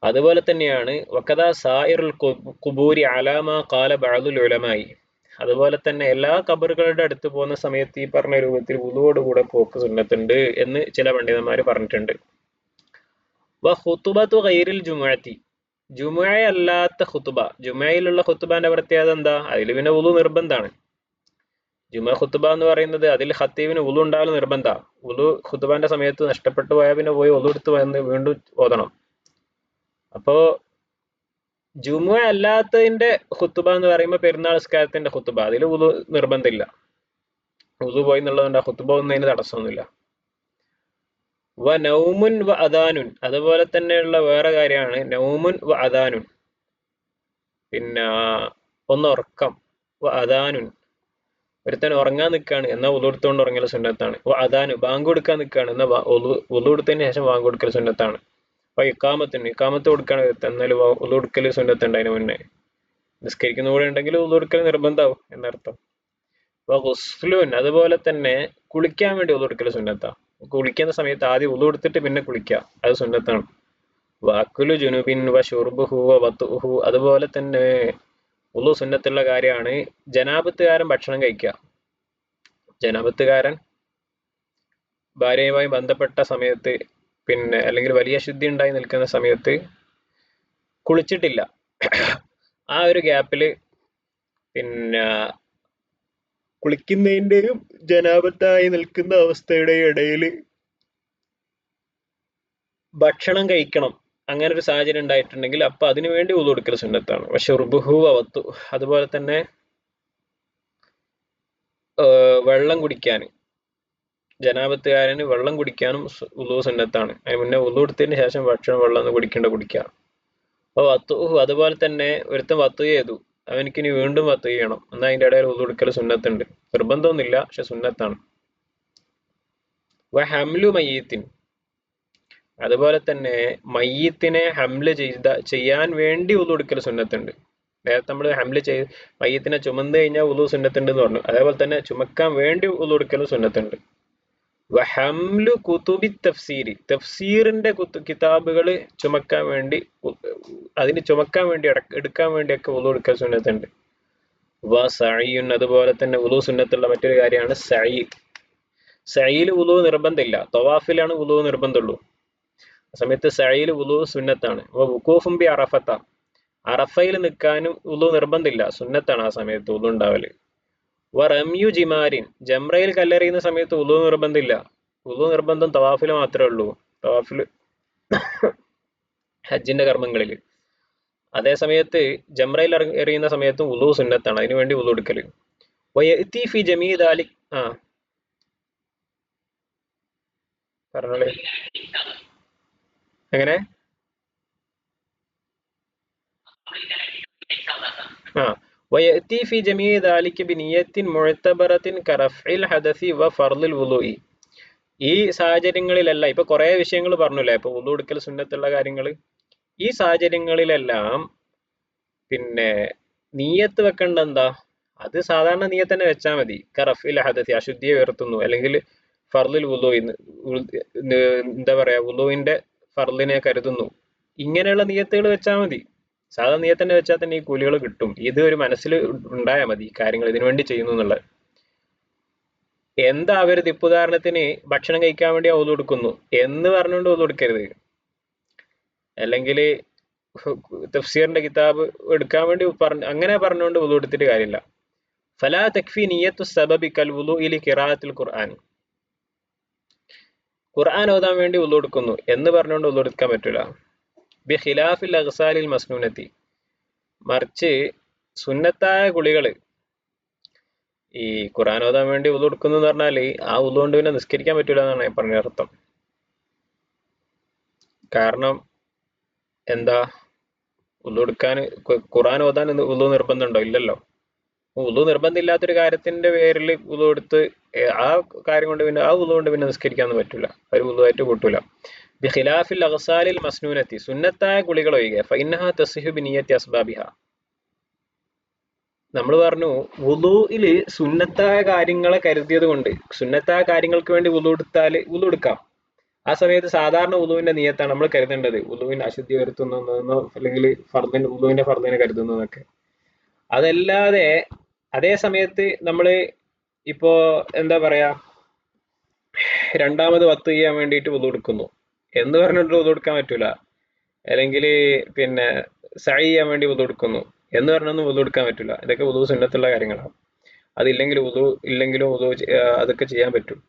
[SPEAKER 1] അതുപോലെ തന്നെയാണ് വക്കദാ സായിറുൽ ഖുബൂരി അലാമ ഖാല ബഅദുൽ ഉലമായി. അതുപോലെ തന്നെ എല്ലാ ഖബറുകളുടെ അടുത്ത് പോകുന്ന സമയത്ത് ഈ പറഞ്ഞ രൂപത്തിൽ വുളുവോടുകൂടെ പോക്ക് സുന്നത്തുണ്ട് എന്ന് ചില പണ്ഡിതന്മാർ പറഞ്ഞിട്ടുണ്ട്. വ ഖുതുബത്തു ഗൈറിൽ ജുമുഅത്തി. ജുമുഅ അല്ലാത്ത ഖുതുബ, ജുമുഅയിലുള്ള ഖുതുബാന്റെ പ്രത്യേകത എന്താ? അതിൽ പിന്നെ വുളു നിർബന്ധമാണ്. ജുമുഅ ഖുതുബ എന്ന് പറയുന്നത് അതിൽ ഖത്തീബിന് വുളു ഉണ്ടാകൽ നിർബന്ധ. വുളു ഖുതുബാന്റെ സമയത്ത് നഷ്ടപ്പെട്ടു പോയാൽ പിന്നെ പോയി വുളു എടുത്ത് വന്ന് വീണ്ടും ഓതണം. അപ്പോ ജുമുഅ അല്ലാത്തതിന്റെ ഖുതുബ എന്ന് പറയുമ്പോൾ പെരുന്നാൾ നിസ്കാരത്തിന്റെ ഖുതുബ, അതിൽ വുളു നിർബന്ധമില്ല. വുളു പോയി എന്നുള്ളതുകൊണ്ട് ആ ഖുതുബ ഒന്നതിന് തടസ്സമൊന്നുമില്ല. വ നൗമുൻ വ അദാനുൻ. അതുപോലെ തന്നെയുള്ള വേറെ കാര്യമാണ് നൗമുൻ വ അദാനുൻ. പിന്നെ ഒന്ന് ഉറക്കം. വ അദാനുൻ, ഒരുത്തൻ ഉറങ്ങാൻ നിൽക്കുകയാണ് എന്നാൽ വുളു എടുത്തുകൊണ്ട് ഉറങ്ങൽ സുന്നത്താണ്. വ അദാനു, ബാങ്ക് കൊടുക്കാൻ നിൽക്കുകയാണ് എന്നാൽ വുളു എടുത്തതിന് ശേഷം ബാങ്ക് കൊടുക്കൽ സുന്നത്താണ്. അപ്പൊ ഇക്കാമത്ത് കൊടുക്കാൻ എന്നാൽ വുളു എടുക്കൽ സുന്നത്തുണ്ട്. അതിന് മുന്നേ നിസ്കരിക്കുന്ന കൂടെ ഉണ്ടെങ്കിൽ വുളു എടുക്കൽ നിർബന്ധമാവും എന്നർത്ഥം. അപ്പൊ ഗുസ്ലുൻ, അതുപോലെ തന്നെ കുളിക്കാൻ വേണ്ടി വുളു എടുക്കൽ സുന്നത്താ. കുളിക്കുന്ന സമയത്ത് ആദ്യം വുളു എടുത്തിട്ട് പിന്നെ കുളിക്കുക, അത് സുന്നത്താണ്. വാക്കുലു ജുനുബിൻ വ ഷുർബുഹു വ വത്തുഹു. അതുപോലെ തന്നെ വുളു സുന്നത്തുള്ള കാര്യമാണ് ജനാപത്തുകാരൻ ഭക്ഷണം കഴിക്കുക. ജനാപത്തുകാരൻ ഭാര്യയുമായി ബന്ധപ്പെട്ട സമയത്ത് പിന്നെ അല്ലെങ്കിൽ വലിയ ശുദ്ധി ഉണ്ടായി നിൽക്കുന്ന സമയത്ത് കുളിച്ചിട്ടില്ല, ആ ഒരു ഗ്യാപ്പില് പിന്നെ കുളിക്കുന്നതിന്റെയും ജനാപത്തായി നിൽക്കുന്ന അവസ്ഥയുടെയും ഇടയിൽ ഭക്ഷണം കഴിക്കണം, അങ്ങനെ ഒരു സാഹചര്യം ഉണ്ടായിട്ടുണ്ടെങ്കിൽ അപ്പൊ അതിനു വേണ്ടി വുളു എടുക്കൽ സുന്നത്താണ്. പക്ഷെ റുബുഹു അവത്തു, അതുപോലെ തന്നെ വെള്ളം കുടിക്കാൻ, ജനാപത്തുകാരന് വെള്ളം കുടിക്കാനും വുളു സുന്നത്താണ്. അതിന് മുന്നേ വുളു എടുത്തതിന് ശേഷം ഭക്ഷണം വെള്ളം ഒന്ന് കുടിക്കുക. അപ്പൊ വത്തുഹു, അതുപോലെ തന്നെ ഒരുത്തൻ വത്തു ചെയ്തു, അവനിക്കിനി വീണ്ടും വത്തു ചെയ്യണം എന്നാൽ അതിന്റെ ഇടയിൽ വുളു എടുക്കൽ സുന്നത്തുണ്ട്. നിർബന്ധമൊന്നുമില്ല, പക്ഷെ സുന്നത്താണ്. വ ഹംലു മയ്യത്തിൻ. അതുപോലെ തന്നെ മയ്യത്തിനെ ഹംല് ചെയ്യാൻ വേണ്ടി വുളു എടുക്കൽ സുന്നത്തുണ്ട്. നേരത്തെ നമ്മൾ ഹംല് മയ്യത്തിനെ ചുമന്ന് കഴിഞ്ഞാൽ വുളു സുന്നത്തുണ്ട് എന്ന് പറഞ്ഞു. അതേപോലെ തന്നെ ചുമക്കാൻ വേണ്ടി വുളു എടുക്കലും സുന്നത്തുണ്ട്. വഹംലു കുതുബി തഫ്സീരി. തഫ്സീറിന്റെ കിതാബുകൾ ചുമക്കാൻ വേണ്ടി, അതിന് ചുമക്കാൻ വേണ്ടി എടുക്കാൻ വേണ്ടിയൊക്കെ വുളു എടുക്കൽ സുന്നത്തുണ്ട്. വ സഈൻ. അതുപോലെ തന്നെ വുളു സുന്നത്തുള്ള മറ്റൊരു കാര്യമാണ് സഈ. സഈൽ വുളു നിർബന്ധമില്ല, തവാഫിലാണ് വുളു നിർബന്ധമുള്ളൂ. ആ സമയത്ത് സഈൽ വുളു സുന്നത്താണ്. വുഖൂഫും ബി അറഫത്ത. അറഫയിൽ നിൽക്കാനും വുളു നിർബന്ധമില്ല, സുന്നത്താണ് ആ സമയത്ത് വുളു ഉണ്ടാവല്. വ റമ്യു ജിമാരിൻ. ജംറയിൽ കല്ലെറിയുന്ന സമയത്ത് വുളു നിർബന്ധമില്ല. വുളു നിർബന്ധം തവാഫിൽ മാത്രമേ ഉള്ളൂ, തവാഫിൽ ഹജ്ജിന്റെ കർമ്മങ്ങളിൽ. അതേ സമയത്ത് ജംറയിൽ എറിയുന്ന സമയത്ത് വുളു സുന്നത്താണ്, അതിനുവേണ്ടി വുളു എടുക്കല്. വയഅതി ഫി ജമീ ദാലിക്. പറഞ്ഞോളെ. എങ്ങനെ? വയഅതി ഫി ജമീ ദാലിക ബിനിയത്തിൻ മുഅ്തബറത്തിൻ കറഫ്ഇൽ ഹദസി വ ഫർളിൽ വുളൂഇ. ഈ സാഹചര്യങ്ങളിലെല്ലാം ഇപ്പൊ കുറെ വിഷയങ്ങൾ പറഞ്ഞില്ലേ, ഇപ്പൊ വുളു എടുക്കൽ സുന്നത്തുള്ള കാര്യങ്ങൾ, ഈ സാഹചര്യങ്ങളിലെല്ലാം പിന്നെ നീയത്ത് വെക്കേണ്ട എന്താ? അത് സാധാരണ നീയത്ത് തന്നെ വെച്ചാൽ മതി. കറഫിൽ ഹദസി, അശുദ്ധിയെ ഉയർത്തുന്നു, അല്ലെങ്കിൽ ഫർളിൽ വുളൂഇ, എന്താ പറയാ, വുളൂഇന്റെ ഫർളിനെ കരുതുന്നു, ഇങ്ങനെയുള്ള നിയത്തുകൾ വെച്ചാൽ മതി. സാധാരണ നീയത്ത് തന്നെ വെച്ചാൽ തന്നെ ഈ കൂലികൾ കിട്ടും. ഇത് ഒരു മനസ്സിൽ ഉണ്ടായാൽ മതി, കാര്യങ്ങൾ ഇതിനു വേണ്ടി ചെയ്യുന്നു എന്നുള്ളത്. എന്താ അവരത്? ഇപ്പൊ ഉദാഹരണത്തിന് ഭക്ഷണം കഴിക്കാൻ വേണ്ടി വുളു എടുക്കുന്നു എന്ന് പറഞ്ഞുകൊണ്ട് വുളു എടുക്കരുത്, അല്ലെങ്കിൽ തഫ്സീറിന്റെ കിതാബ് എടുക്കാൻ വേണ്ടി അങ്ങനെ പറഞ്ഞുകൊണ്ട് വുളു എടുത്തിട്ട് കാര്യമില്ല. ഫലാ തക്ഫി നിയത്തു സബബി കൽ വുളൂഇ ലി ഖിറാഅത്തിൽ ഖുർആൻ. ഖുർആൻ ഓതാൻ വേണ്ടി വുളു എടുക്കുന്നു എന്ന് പറഞ്ഞുകൊണ്ട് വുളു എടുക്കാൻ പറ്റൂല. ബി ഖിലാഫിൽ അഗ്സാലിൽ മസ്നൂനത്തി. മറിച്ച് സുന്നത്തായ കുളികള്, ഈ ഖുർആൻ ഓതാൻ വേണ്ടി വുളു എടുക്കുന്നു എന്ന് പറഞ്ഞാൽ ആ വുളു കൊണ്ട് പിന്നെ നിസ്കരിക്കാൻ പറ്റൂല എന്നാണ് ഞാൻ പറഞ്ഞ അർത്ഥം. കാരണം എന്താ, വുളു എടുക്കാൻ ഖുർആൻ ഓതാൻ വുളു നിർബന്ധമുണ്ടോ? ഇല്ലല്ലോ. വുളു നിർബന്ധമില്ലാത്തൊരു കാര്യത്തിന്റെ പേരിൽ വുളു എടുത്ത് ആ കാര്യം കൊണ്ട് പിന്നെ ആ വുളു കൊണ്ട് പിന്നെ നിസ്കരിക്കാനൊന്നും പറ്റൂല, ഒരു വുളുവായിട്ട് കൂട്ടൂല. ബിഖിലാഫിൽ അഗ്സാലിൽ മസ്നൂനത്തി, സുന്നത്തായ കുളികൾ ഒഴികെ ഫഇന്നഹാ തസ്ഹിഹു ബിനിയ്യത്തി അസ്ബാബിഹ. നമ്മൾ പറഞ്ഞു വുളുഇല് സുന്നത്തായ കാര്യങ്ങളെ കരുതിയത് കൊണ്ട്, സുന്നത്തായ കാര്യങ്ങൾക്ക് വേണ്ടി വുളു എടുത്താൽ വുളു എടുക്കാം. ആ സമയത്ത് സാധാരണ വുളുവിന്റെ നിയത്താണ് നമ്മൾ കരുതേണ്ടത്, വുളുവിന് അശുദ്ധി വരുത്തുന്നതെന്നോ അല്ലെങ്കിൽ ഫർദിന് വുളുവിന്റെ ഫർദിനെ കരുതുന്നതൊക്കെ. അതല്ലാതെ അതേ സമയത്ത് നമ്മള് ഇപ്പോ എന്താ പറയാ, രണ്ടാമത് വത്ത് ചെയ്യാൻ വേണ്ടിയിട്ട് വുളു എടുക്കുന്നു എന്ന് പറഞ്ഞിട്ട് വുളു എടുക്കാൻ പറ്റൂല. അല്ലെങ്കിൽ പിന്നെ സഅയ് ചെയ്യാൻ വേണ്ടി വുളു എടുക്കുന്നു എന്ന് പറഞ്ഞൊന്നും വുളു എടുക്കാൻ പറ്റൂല. ഇതൊക്കെ വുളു സുന്നത്തുള്ള കാര്യങ്ങളാണ്. അതില്ലെങ്കിൽ വുളു ഇല്ലെങ്കിലും വുളു അതൊക്കെ ചെയ്യാൻ പറ്റും.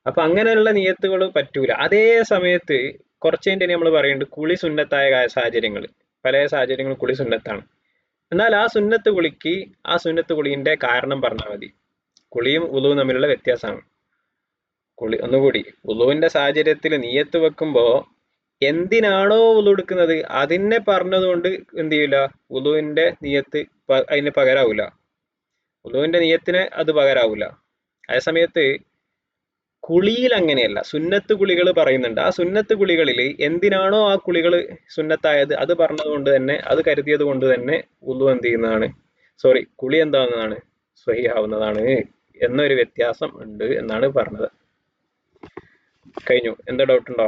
[SPEAKER 1] അപ്പൊ അങ്ങനെയുള്ള നിയത്തുകൾ പറ്റൂല. അതേ സമയത്ത് കുറച്ച് കഴിഞ്ഞ് നമ്മൾ പറയുന്നുണ്ട് കുളി സുന്നത്തായ സാഹചര്യങ്ങൾ, പല സാഹചര്യങ്ങളും കുളി സുന്നത്താണ്. എന്നാൽ ആ സുന്നത്ത് കുളിക്ക് ആ സുന്നത്ത് കുളിന്റെ കാരണം പറഞ്ഞാൽ മതി. കുളിയും വുളുവും തമ്മിലുള്ള വ്യത്യാസമാണ്. ഒന്നുകൂടി, വുളുവിന്റെ സാഹചര്യത്തിൽ നിയത്ത് വെക്കുമ്പോ എന്തിനാണോ വുളു എടുക്കുന്നത് അതിനെ പറഞ്ഞതുകൊണ്ട് എന്ത് ചെയ്യൂല, വുളുവിന്റെ നിയത്ത് അതിന് പകരാവൂല, വുളുവിന്റെ നിയത്തിന് അത് പകരാവൂല. അതേസമയത്ത് കുളിയിൽ അങ്ങനെയല്ല, സുന്നത്ത് കുളികൾ പറയുന്നുണ്ട്. ആ സുന്നത്ത് കുളികളിൽ എന്തിനാണോ ആ കുളികൾ സുന്നത്തായത് അത് പറഞ്ഞതുകൊണ്ട് തന്നെ, അത് കരുതിയത് കൊണ്ട് തന്നെ വുളു എന്ത് ചെയ്യുന്നതാണ്, സോറി കുളി എന്താവുന്നതാണ്, സ്വഹീഹാവുന്നതാണ് എന്നൊരു വ്യത്യാസം ഉണ്ട് എന്നാണ് പറഞ്ഞത്. കഴിഞ്ഞു. എന്താ ഡൗട്ട് ഉണ്ടോ?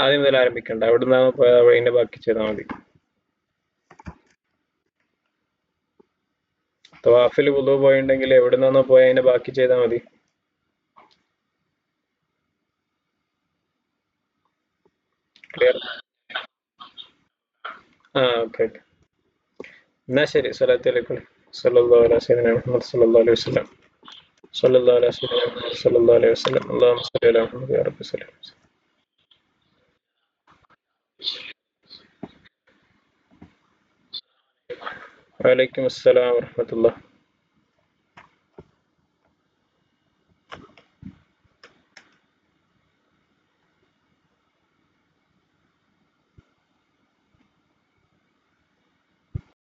[SPEAKER 1] ആദ്യം മുതൽ ആരംഭിക്കണ്ട, എവിടുന്നാണ് പോയത് അതിന്റെ ബാക്കി ചെയ്താൽ മതി. തവാഫിൽ വുളു പോയിട്ടുണ്ടെങ്കിൽ എവിടുന്നാണോ പോയ അതിന്റെ ബാക്കി ചെയ്താൽ മതി. ക്ലിയർ? ആ ഓക്കെ ഓക്കെ, എന്നാ ശരി. സ്വലാത്തു അലൈക്കും സല്ലല്ലാഹു അലൈഹി വസല്ലം മുഹമ്മദ് സല്ലല്ലാഹു അലൈഹി വസല്ലം സല്ലല്ലാഹു അലൈഹി വസല്ലം മുഹമ്മദ് സല്ലല്ലാഹു അലൈഹി വസല്ലം അല്ലാഹുമ്മ സ്വല്ലി അലാ മുഹമ്മദ് യാ റബ്ബി സ്വല്ലി. വഅലൈക്കും അസ്സലാം വറഹ്മത്തുള്ളാഹി.